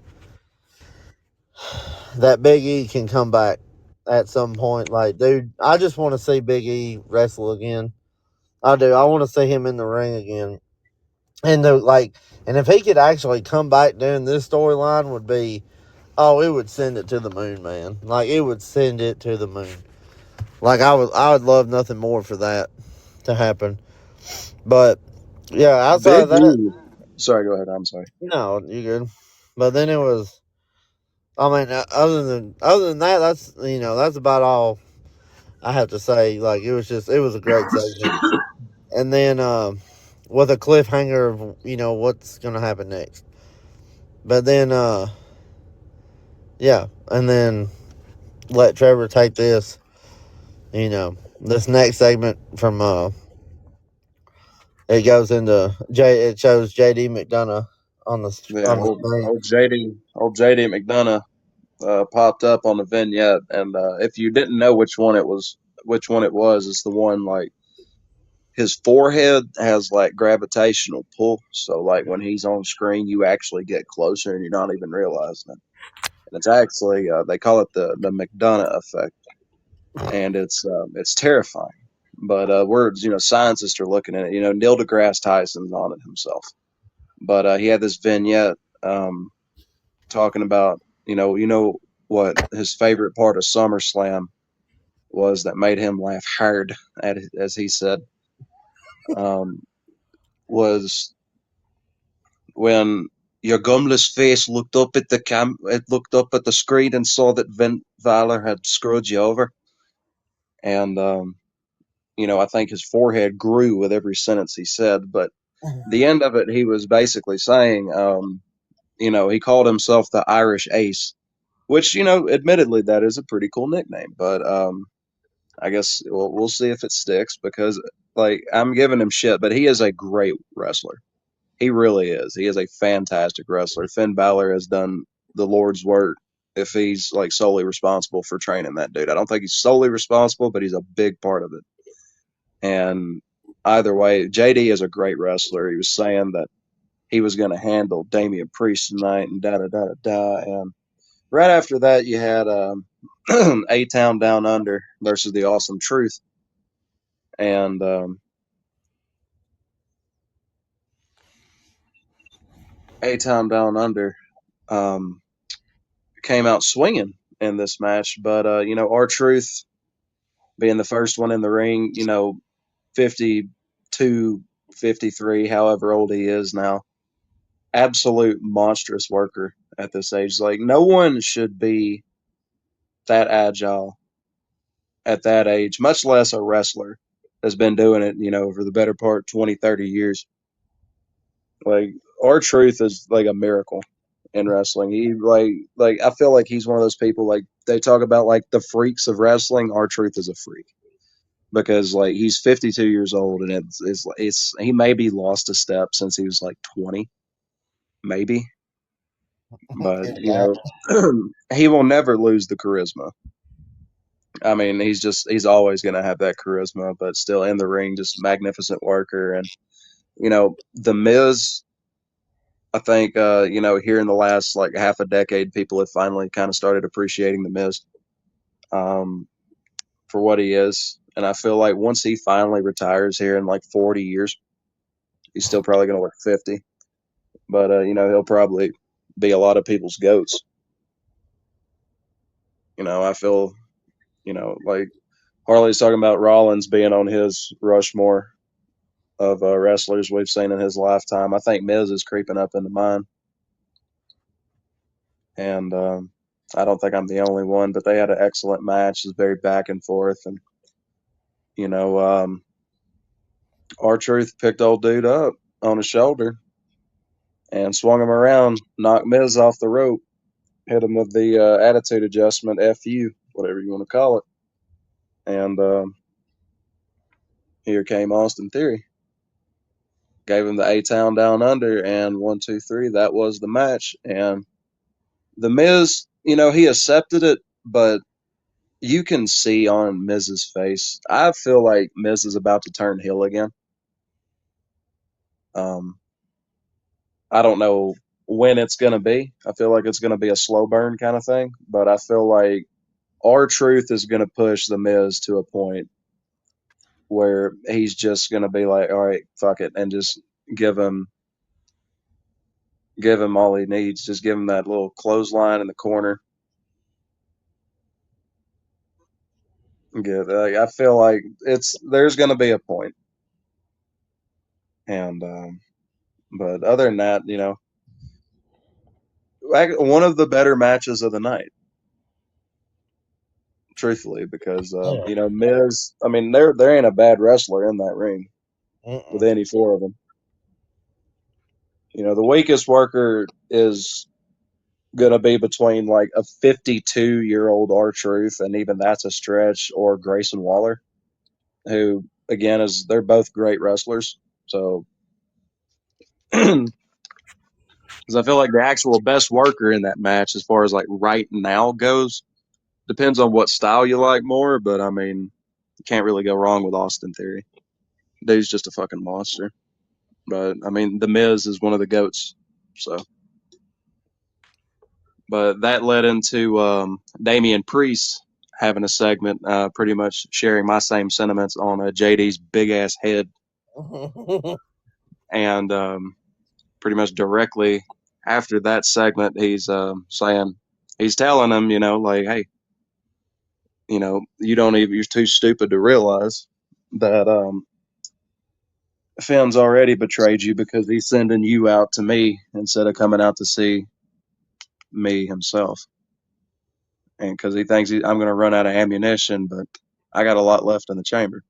that Big E can come back at some point. Like, dude, I just want to see Big E wrestle again. I do. I want to see him in the ring again. And if he could actually come back during this storyline would be, oh, it would send it to the moon, man. Like, it would send it to the moon. Like, I would love nothing more for that to happen. But, yeah, outside Big of that, E. Sorry, go ahead. I'm sorry. no, you good. But then it was, I mean, other than that, that's about all I have to say. Like it was a great segment. And then with a cliffhanger of what's gonna happen next. But then Yeah, and then let Trevor take this. This next segment from it goes into It shows JD McDonough on the Yeah, on the screen. old JD McDonough popped up on the vignette, and if you didn't know which one it was, it's the one like his forehead has like gravitational pull, so like when he's on screen, you actually get closer and you're not even realizing it. And it's actually they call it the McDonough effect, and it's terrifying. But words, scientists are looking at it. Neil deGrasse Tyson's on it himself, but he had this vignette um, talking about what his favorite part of SummerSlam was that made him laugh hard at it, as he said, um, was when your gumless face looked up at it looked up at the screen and saw that Vin Valor had screwed you over, and I think his forehead grew with every sentence he said. But the end of it, he was basically saying, he called himself the Irish Ace, which admittedly, that is a pretty cool nickname. But I guess we'll see if it sticks because like I'm giving him shit, but he is a great wrestler. He really is. He is a fantastic wrestler. Finn Balor has done the Lord's work if he's like solely responsible for training that dude. I don't think he's solely responsible, but he's a big part of it. And either way, JD is a great wrestler. He was saying that he was going to handle Damian Priest tonight and da da da da da. And right after that, you had A Town Down Under versus the Awesome Truth. And A Town Down Under um, came out swinging in this match. But, our Truth being the first one in the ring, 52, 53, however old he is now, absolute monstrous worker at this age. Like, no one should be that agile at that age, much less a wrestler that's been doing it, for the better part 20, 30 years. Like, our Truth is like a miracle in wrestling. He like I feel like he's one of those people like they talk about like the freaks of wrestling. Our Truth is a freak because like he's 52 years old and it's he maybe lost a step since he was like 20, maybe, but he will never lose the charisma. I mean, he's always going to have that charisma, but still in the ring, just magnificent worker. And the Miz, I think here in the last like half a decade, people have finally kind of started appreciating the Miz um, for what he is. And I feel like once he finally retires here in like 40 years, he's still probably going to look 50, but he'll probably be a lot of people's goats. I feel like Harley's talking about Rollins being on his Rushmore of wrestlers we've seen in his lifetime. I think Miz is creeping up into mine, and I don't think I'm the only one. But they had an excellent match. It's very back and forth, and you know, um, R-Truth picked old dude up on his shoulder and swung him around, knocked Miz off the rope, hit him with the attitude adjustment, FU, whatever you want to call it, and here came Austin Theory. Gave him the A Town Down Under, and 1, 2, 3. That was the match, and the Miz, he accepted it, but you can see on Miz's face. I feel like Miz is about to turn heel again. Um, I don't know when it's going to be. I feel like it's going to be a slow burn kind of thing, but I feel like R-Truth is going to push the Miz to a point where he's just going to be like, all right, fuck it, and just give him give him all he needs. Just give him that little clothesline in the corner. I feel like there's going to be a point, and but other than that, one of the better matches of the night, truthfully, because Yeah. Miz. I mean, there ain't a bad wrestler in that ring with Mm-mm. any four of them. The weakest worker is gonna be between like a 52-year-old R-Truth, and even that's a stretch, or Grayson Waller, who again is they're both great wrestlers. So, because I feel like the actual best worker in that match, as far as like right now goes, depends on what style you like more. But I mean, you can't really go wrong with Austin Theory. Dude's just a fucking monster. But I mean, the Miz is one of the goats. So, but that led into Damian Priest having a segment, pretty much sharing my same sentiments on JD's big ass head, and pretty much directly after that segment, he's saying, he's telling him, like, hey, you don't even, you're too stupid to realize that Finn's already betrayed you because he's sending you out to me instead of coming out to see me himself. And because he thinks I'm going to run out of ammunition, but I got a lot left in the chamber.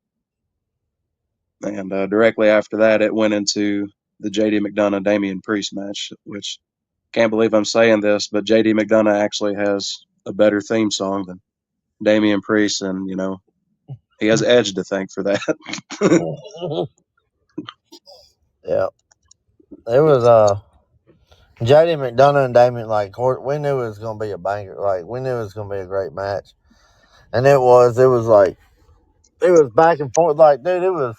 And directly after that, it went into the JD McDonough Damian Priest match, which can't believe I'm saying this, but JD McDonough actually has a better theme song than Damian Priest, and he has Edge to thank for that. Yeah, it was JD McDonough and Damien. Like we knew it was gonna be a banger. Like we knew it was gonna be a great match, and it was. It was like it was back and forth. Like dude, it was.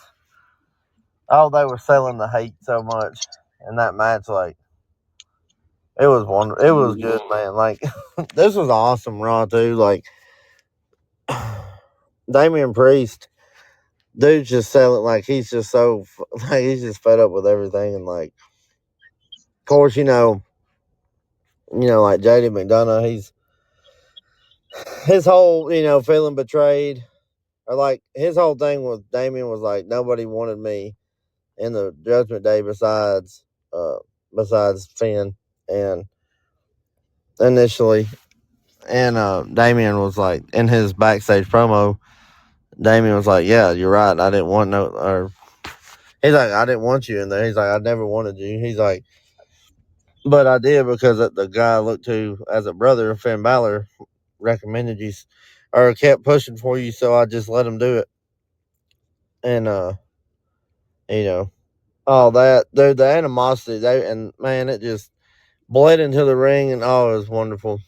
Oh, they were selling the hate so much in that match. Like it was wonderful. It was good, man. Like this was awesome, Raw too. Like Damian Priest, dude's just selling. Like he's just so like he's just fed up with everything, and like of course like JD McDonough, he's his whole feeling betrayed, or like his whole thing with Damien was like nobody wanted me in the Judgment Day besides Finn and initially. And Damien was like, in his backstage promo, Damien was like, "Yeah, you're right. I didn't want no." Or he's like, "I didn't want you in there." He's like, "I never wanted you." He's like, "But I did because the guy I looked to as a brother, Finn Balor, recommended you, or kept pushing for you, so I just let him do it." And you know, all that, dude, the animosity, and man, it just bled into the ring, and oh, it was wonderful.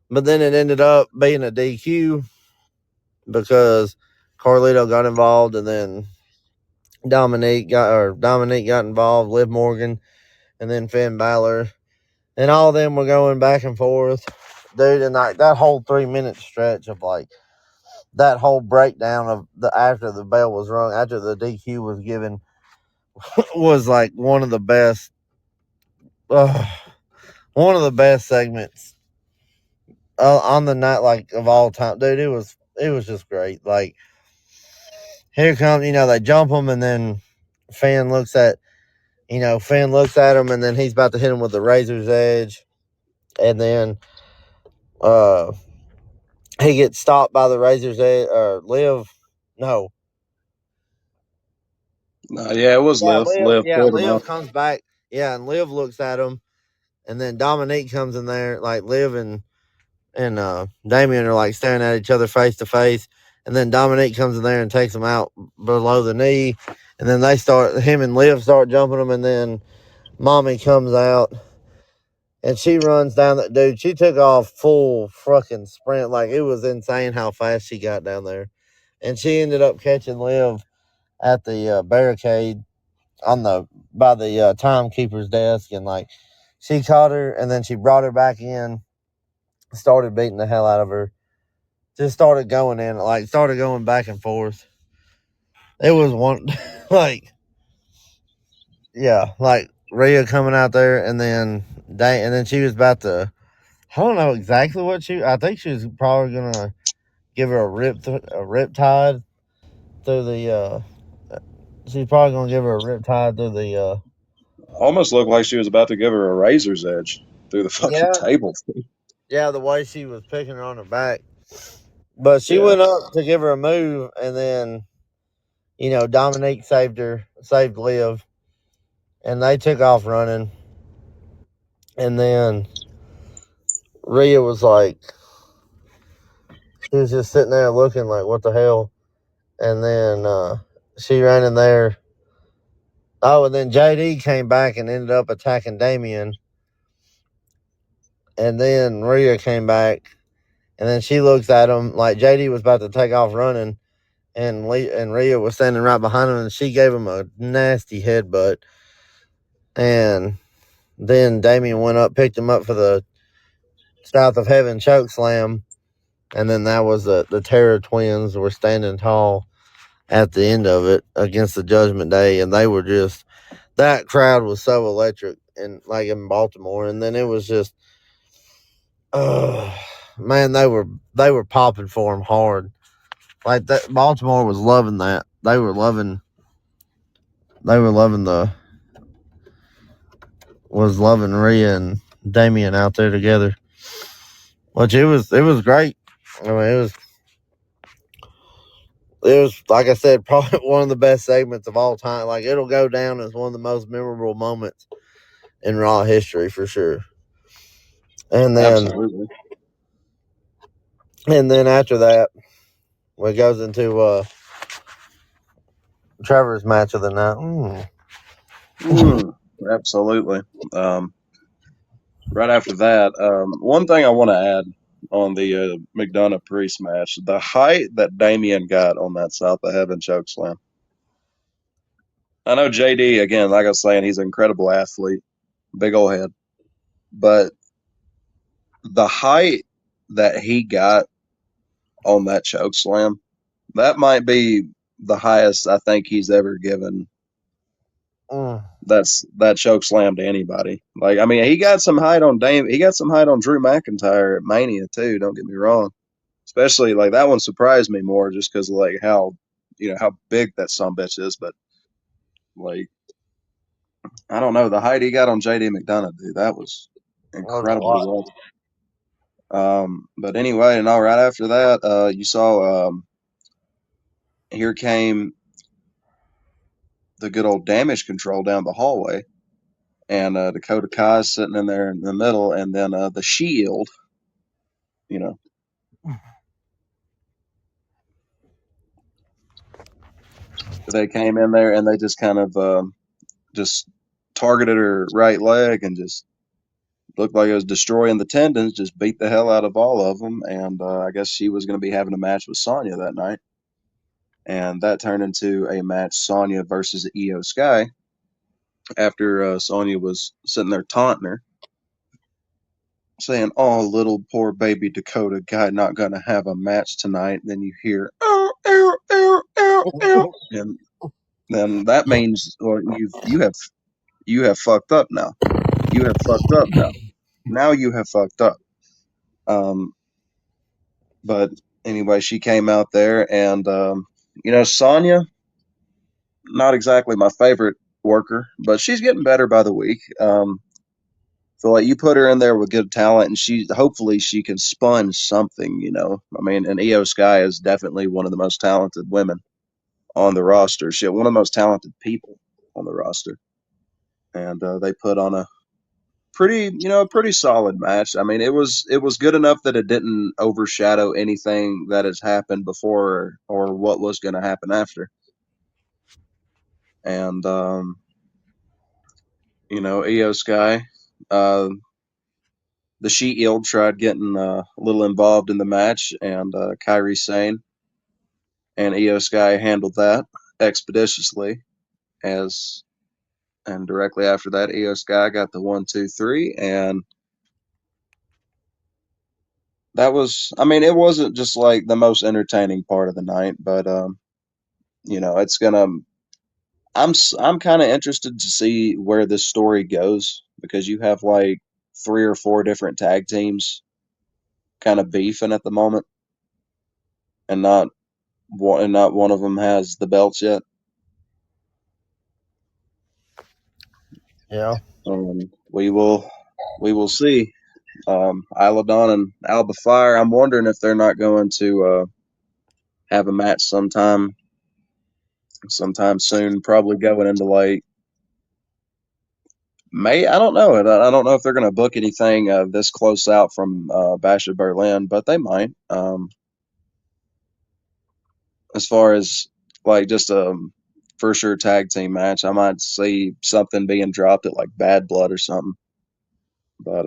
But then it ended up being a DQ because Carlito got involved, and then Dominique got involved, Liv Morgan, and then Finn Balor, and all of them were going back and forth, dude. And like that whole 3 minute stretch of like that whole breakdown of the after the bell was rung, after the DQ was given, was like uh, one of the best segments on the night, like of all time, dude. It was just great. Like here comes, they jump him, and then Finn looks at Finn looks at him, and then he's about to hit him with the razor's edge, and then uh he gets stopped by the razor's edge, or Liv. No, Yeah, it was yeah, Liv. Liv. Liv Yeah, pulled him Liv up. comes back. Yeah, and Liv looks at him, and then Dominique comes in there. Like Liv and Damien are like staring at each other face to face, and then Dominique comes in there and takes him out below the knee, and then him and Liv start jumping him, and then Mommy comes out and she runs down that dude. She took off full fucking sprint, like it was insane how fast she got down there, and she ended up catching Liv at the barricade on the by the timekeeper's desk, and like she caught her, and then she brought her back in, started beating the hell out of her, just started going back and forth. It was one like like Rhea coming out there, and then she was about to. I don't know exactly what I think she was probably gonna give her a rip tide through the. She's probably gonna give her a rip tide through the. Almost looked like she was about to give her a razor's edge through the fucking Yeah, table. yeah, the way she was picking her on her back, but she Yeah. went up to give her a move, and then Dominique saved Liv, and they took off running, and then Rhea was like, she was just sitting there looking like, what the hell? And then she ran in there. Oh, and then JD came back and ended up attacking Damien. And then Rhea came back, and then she looks at him like JD was about to take off running, and Rhea was standing right behind him, and she gave him a nasty headbutt. And then Damien went up, picked him up for the South of Heaven choke slam, and then that was the Terror Twins were standing tall at the end of it against the Judgment Day, and they were just, that crowd was so electric, and like in Baltimore, and then it was just, man, they were popping for him hard. Like that, Baltimore was loving that. They were loving Rhea and Damien out there together. Which it was great. I mean, it was like I said, probably one of the best segments of all time. Like it'll go down as one of the most memorable moments in Raw history for sure. And then Absolutely. after that, it goes into Trevor's match of the night. Absolutely. Right after that, one thing I want to add on the McDonough Priest match, the height that Damien got on that South of Heaven chokeslam. I know JD, again, like I was saying, he's an incredible athlete, big old head. But the height that he got on that chokeslam, that might be the highest I think he's ever given that choke slam to anybody. Like, I mean, he got some height on he got some height on Drew McIntyre at Mania too. Don't get me wrong. Especially like that one surprised me more just because of like how how big that bitch is. But like, I don't know, the height he got on JD McDonough, dude, that was incredibly well. But anyway, and all right after that, you saw here came the good old Damage Control down the hallway. And Dakota Kai's sitting in there in the middle, and then the Shield, you know, they came in there and they just kind of just targeted her right leg and just looked like it was destroying the tendons, just beat the hell out of all of them. And I guess she was going to be having a match with Sonya that night. And that turned into a match, Sonya versus Io Sky, after Sonya was sitting there taunting her, saying, "Oh, little poor baby Dakota guy not gonna have a match tonight." Then you hear, "Oh, ow, ow, ow, ow," and then that means, well, you have fucked up now. You have fucked up now. Now you have fucked up. Um, but anyway, she came out there, and Sonya, not exactly my favorite worker, but she's getting better by the week. So like you put her in there with good talent, and hopefully she can sponge something. I mean, and Io Sky is definitely one of the most talented women on the roster. She one of the most talented people on the roster, and they put on a pretty solid match. I mean, it was good enough that it didn't overshadow anything that has happened before or what was going to happen after. And Io Sky. The Shield tried getting a little involved in the match, and Kairi Sane and Io Sky handled that expeditiously. And directly after that, Io Sky got the 1, 2, 3, and that was. I mean, it wasn't just like the most entertaining part of the night, but it's gonna. I'm kind of interested to see where this story goes because you have like 3 or 4 different tag teams kind of beefing at the moment, and not one of them has the belts yet. Yeah. We will see. Isla Dawn and Alba Fire. I'm wondering if they're not going to have a match sometime soon. Probably going into like I don't know. I don't know if they're going to book anything this close out from Bash at Berlin, but they might. As far as like just a for sure tag team match, I might see something being dropped at like Bad Blood or something. But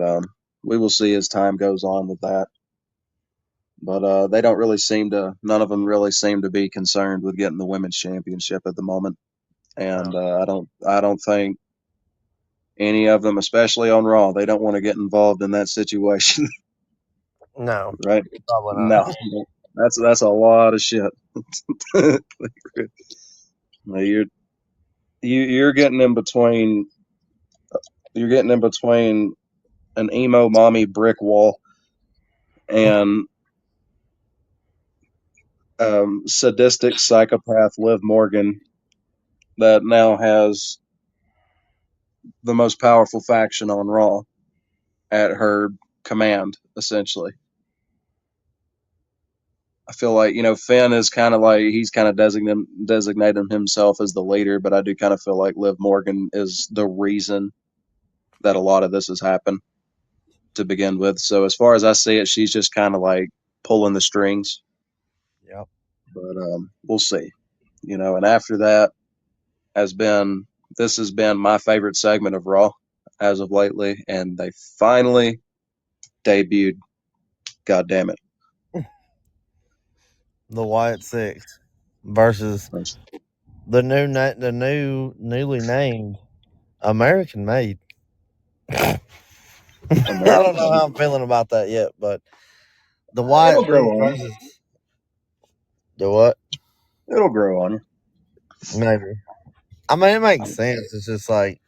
we will see as time goes on with that. But they don't really seem to. None of them really seem to be concerned with getting the women's championship at the moment, and No, I don't think any of them, especially on Raw, they don't want to get involved in that situation, no, right? probably No, not. that's a lot of shit. you're you're getting in between. You're getting in between an emo mommy brick wall and sadistic psychopath Liv Morgan that now has the most powerful faction on Raw at her command, essentially. I feel like, Finn is kind of like he's kind of designating himself as the leader, but I do kind of feel like Liv Morgan is the reason that a lot of this has happened to begin with. So as far as I see it, she's just kind of like pulling the strings, Yep. but we'll see. And after that has been this has been my favorite segment of Raw as of lately, and they finally debuted. God damn it! The Wyatt Six versus the newly named American Made. I don't know American. how I'm feeling about that yet, but the It'll Wyatt grow Six on you. versus the what? It'll grow on you. Maybe. I mean, it makes sense. It's just like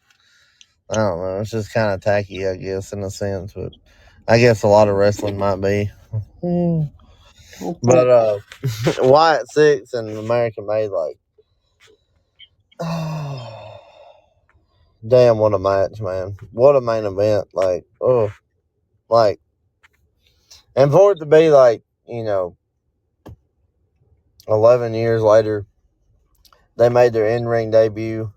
I don't know. It's just kind of tacky, I guess, in a sense. But I guess a lot of wrestling might be. Hmm. But Wyatt Six and American Made, like, damn, what a match, man! What a main event! Like, oh, like, and for it to be like, 11 years later, they made their in ring debut,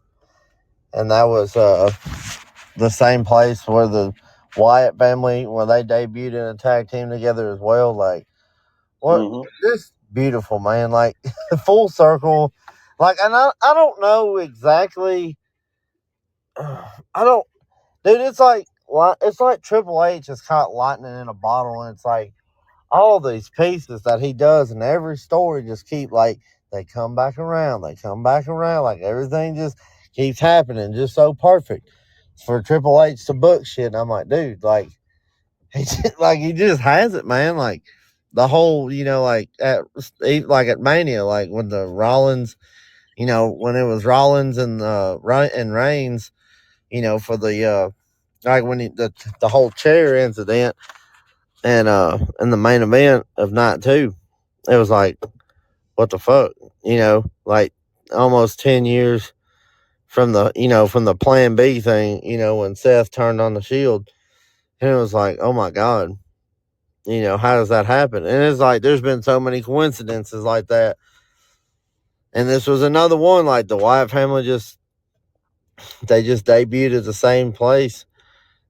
and that was the same place where the Wyatt family when they debuted in a tag team together as well. Like, what? Mm-hmm. Just beautiful, man. Like, full circle. Like, and I don't know exactly. I don't, dude. It's like Triple H is caught lightning in a bottle, and it's like all these pieces that he does in every story just keep like they come back around, like everything just keeps happening, just so perfect for Triple H to book shit. And I'm like, dude, like he just has it, man. Like the whole, like at Mania, like when the Rollins, when it was Rollins and and Reigns, for the like when the whole chair incident and in the main event of night two, it was like, what the fuck, like almost 10 years from the Plan B thing, when Seth turned on the Shield, and it was like, oh my god, how does that happen? And it's like there's been so many coincidences like that, and this was another one. Like the Wyatt family just debuted at the same place,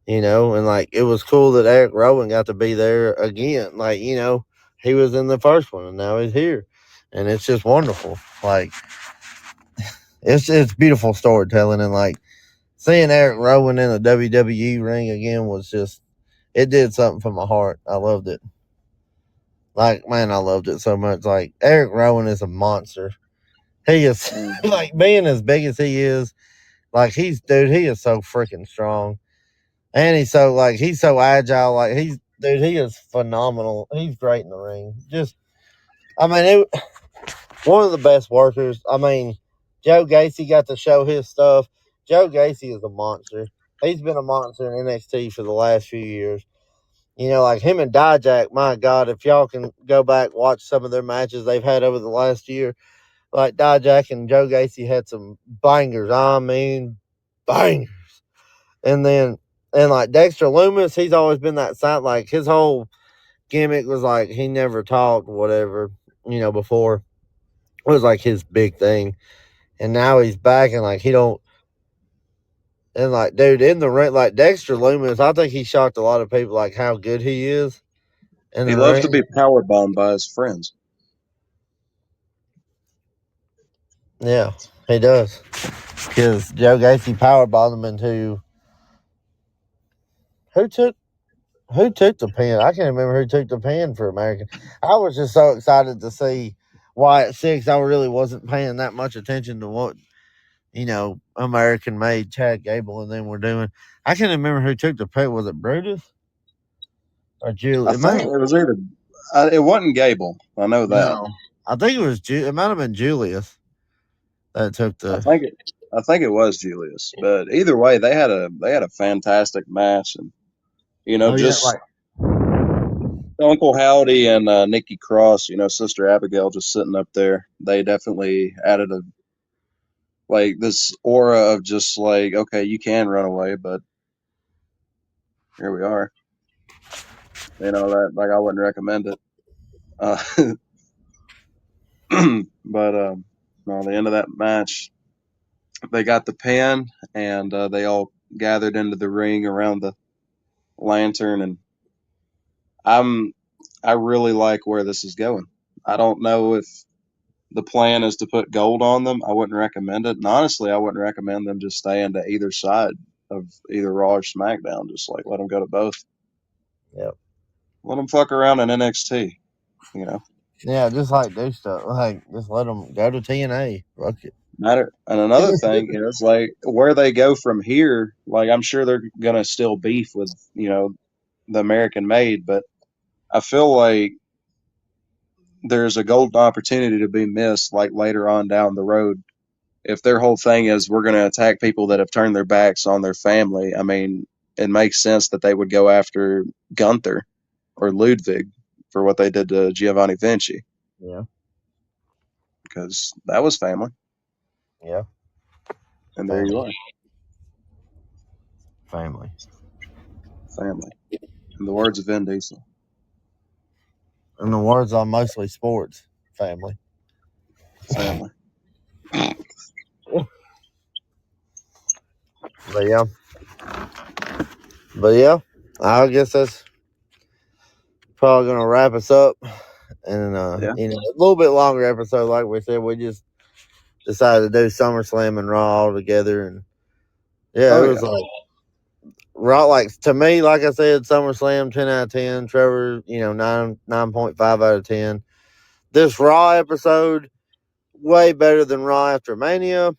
and like it was cool that Eric Rowan got to be there again. Like, he was in the first one and now he's here. And it's just wonderful. Like it's beautiful storytelling, and like seeing Eric Rowan in a WWE ring again was just it did something for my heart. I loved it. Like, man, I loved it so much. Like Eric Rowan is a monster. He is Mm-hmm. like being as big as he is, like he is so freaking strong. And he's so agile. Like he is phenomenal. He's great in the ring. Just, I mean, one of the best workers. I mean, Joe Gacy got to show his stuff. Joe Gacy is a monster. He's been a monster in NXT for the last few years. Like him and Dijak, my God, if y'all can go back, watch some of their matches they've had over the last year. Like Dijak and Joe Gacy had some bangers. I mean, bangers. And then, and like Dexter Loomis, he's always been that side. Like his whole gimmick was like he never talked, whatever, before. It was like his big thing. And now he's back, and like he don't, And like, dude, in the ring, like Dexter Loomis, I think he shocked a lot of people, like how good he is in He the loves to be ring. powerbombed by his friends. Yeah, he does. Because Joe Gacy powerbombed him into who took who took the pin? I can't remember who took the pin for American. I was just so excited to see Wyatt Six. I really wasn't paying that much attention to what American made Chad Gable and them were doing. I can't remember who took the pin. Was it Brutus or I Julie? think it was either. It wasn't Gable. I know that. No, I think it was. It might have been Julius that took I the. think it. I think it was Julius. But either way, they had a fantastic match, and Oh yeah, just like Uncle Howdy and Nikki Cross, Sister Abigail, just sitting up there. They definitely added a like this aura of just like, okay, you can run away, but here we are. That like I wouldn't recommend it. Uh, but no, the end of that match, they got the pin, and they all gathered into the ring around the lantern, and I'm I really like where this is going. I don't know if the plan is to put gold on them. I wouldn't recommend it, and honestly, I wouldn't recommend them just staying to either side of either Raw or SmackDown. Just like let them go to both. yep. Let them fuck around in NXT. You know, Yeah, just like do stuff. Like just let them go to TNA. Fuck it. matter. And another thing is like where they go from here. Like I'm sure they're gonna still beef with the American made, but I feel like there's a golden opportunity to be missed like later on down the road. If their whole thing is we're going to attack people that have turned their backs on their family, I mean, it makes sense that they would go after Gunther or Ludwig for what they did to Giovanni Vinci Yeah, because that was family. yeah. And there you Family, are, family. family. In the words of Vin Diesel, In the words on mostly sports, family. family. But yeah, but yeah, I guess that's probably gonna wrap us up. And Yeah. a little bit longer episode, like we said, we just decided to do SummerSlam and Raw all together, and yeah, Oh, it yeah. was like Raw. Like to me, like I said, SummerSlam 10 out of 10. Trevor, 9.5 out of 10. This Raw episode way better than Raw after Mania.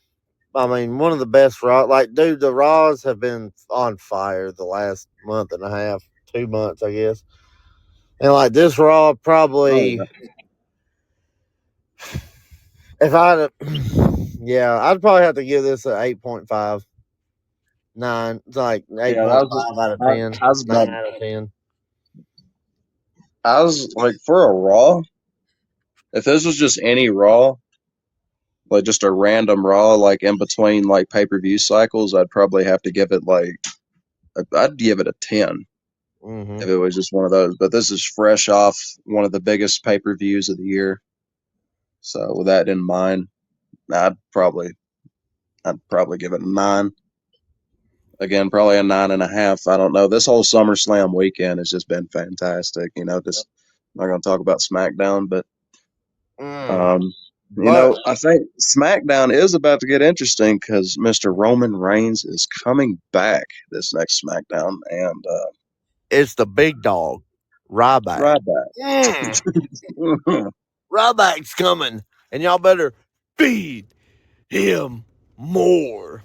I mean, one of the best Raw. Like, dude, the Raws have been on fire the last month and a half, 2 months, I guess. And like this Raw, Oh, probably yeah. if I had, yeah, I'd probably have to give this a 8.5, 9. It's like Yeah, that was, 8.5 out of I, 10, I was about, 9 out of 10. I was like, for a Raw, if this was just any Raw, like just a random Raw, like in between like pay-per-view cycles, I'd probably have to give it like I'd give it a 10 Mm-hmm. if it was just one of those. But this is fresh off one of the biggest pay-per-views of the year. So with that in mind, I'd probably I'd probably give it a 9. Again, probably a 9.5. I don't know. This whole SummerSlam weekend has just been fantastic. Just I'm not gonna talk about SmackDown, but Mm. um, But I think SmackDown is about to get interesting because Mr. Roman Reigns is coming back this next SmackDown, and it's the big dog, Ryback. Ryback. Mm. Ryback's coming, and y'all better feed him more.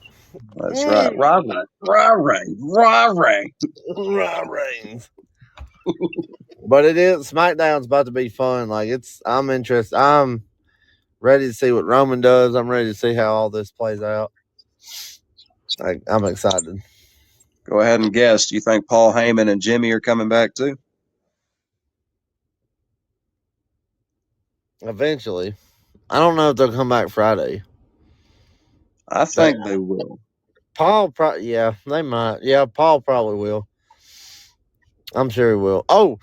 That's right. Mm. Ryback. Ryback. Reigns. But it is SmackDown's about to be fun. Like I'm interested. I'm ready to see what Roman does. I'm ready to see how all this plays out. Like I'm excited. Go ahead and guess. Do you think Paul Heyman and Jimmy are coming back too? Eventually, I don't know if they'll come back Friday. I They, think they will. yeah, they might. Yeah, Paul probably will. I'm sure he will. Oh,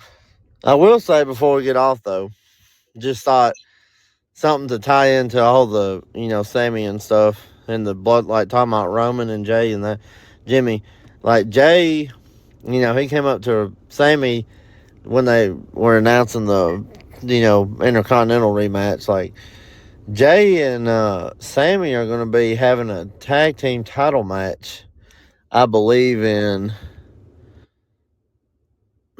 I will say before we get off though, just thought something to tie into all the Sammy and stuff and the blood, like talking about Roman and Jay and that. Jimmy. Like Jay, he came up to Sammy when they were announcing the, Intercontinental rematch. Like Jay and Sammy are going to be having a tag team title match, I believe in.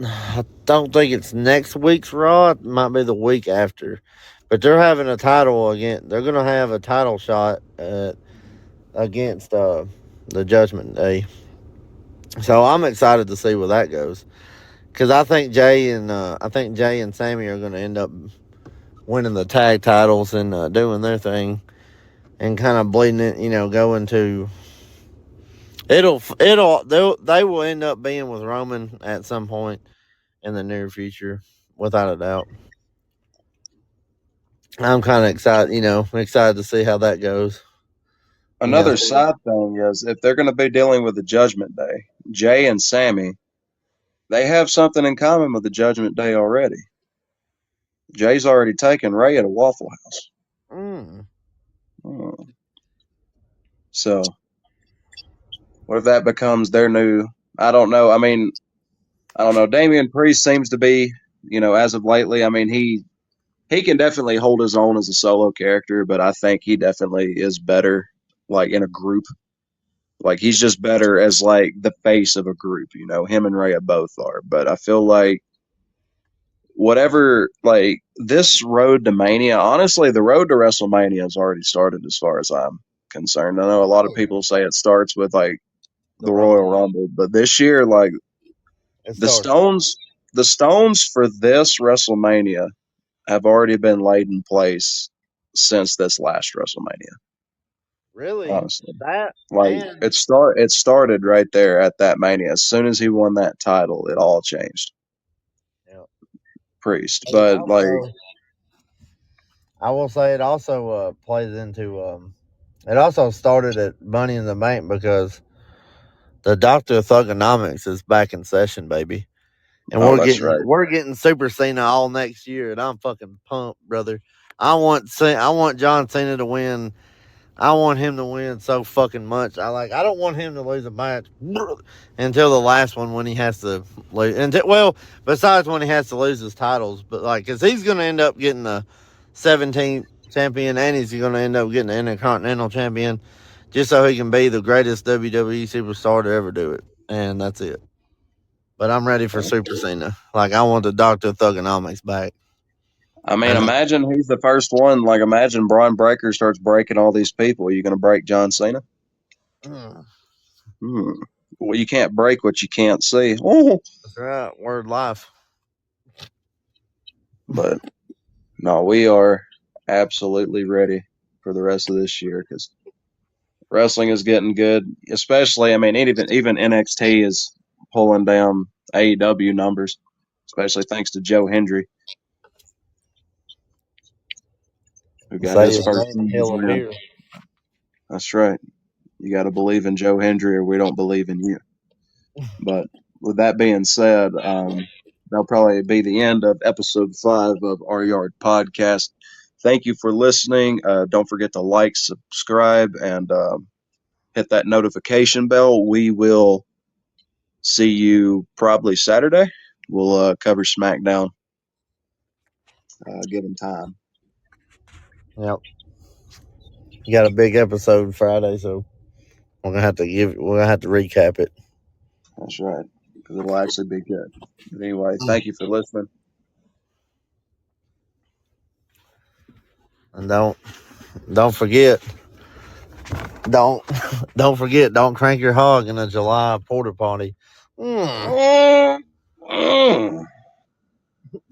I don't think it's next week's Raw. It might be the week after, but they're having a title again. They're going to have a title shot against the Judgment Day. So I'm excited to see where that goes, because I think Jay and Sammy are going to end up winning the tag titles and doing their thing, and kind of bleeding it. Going to they will end up being with Roman at some point in the near future, without a doubt. I'm kind of excited to see how that goes. Another side thing is if they're going to be dealing with the Judgment Day, Jay and Sammy, they have something in common with the Judgment Day already. Jay's already taken Rhea to Waffle House. So, what if that becomes their new? I don't know. I mean, I don't know. Damian Priest seems to be, as of lately. I mean, he can definitely hold his own as a solo character, but I think he definitely is better, like in a group. Like he's just better as like the face of a group. Him and Rhea both are. But I feel like whatever, like this road to Mania, honestly, the road to WrestleMania has already started as far as I'm concerned. I know a lot of people say it starts with like the Royal Rumble, but this year, like the stones for this WrestleMania have already been laid in place since this last WrestleMania. Really? Honestly. That Like it started right there at that Mania. As soon as he won that title, it all changed. Yeah. Priest. But also, like I will say it also plays into it also started at Money in the Bank, because the Doctor of Thugonomics is back in session, baby. And we're getting Super Cena all next year, and I'm fucking pumped, brother. I want John Cena to win. I want him to win so fucking much. I don't want him to lose a match until the last one, when he has to lose. Besides when he has to lose his titles, but because he's going to end up getting the 17th champion, and he's going to end up getting the Intercontinental champion, just so he can be the greatest WWE superstar to ever do it, and that's it. But I'm ready for Super Cena. I want the Doctor of Thugonomics back. I mean, imagine he's the first one. Like, imagine Braun Breaker starts breaking all these people. Are you going to break John Cena? Well, you can't break what you can't see. Oh. That's right. Word life. But no, we are absolutely ready for the rest of this year, because wrestling is getting good. Especially, I mean, even NXT is pulling down AEW numbers, especially thanks to Joe Hendry, who got his first season. That's right. You got to believe in Joe Hendry, or we don't believe in you. But with that being said, that'll probably be the end of episode 5 of Our Yard Podcast. Thank you for listening. Don't forget to like, subscribe, and hit that notification bell. We will see you probably Saturday. We'll cover SmackDown given time. Yep. You got a big episode Friday, so we're gonna have to recap it. That's right, because it'll actually be good. But anyway, thank you for listening. And don't forget, don't crank your hog in a July porta potty.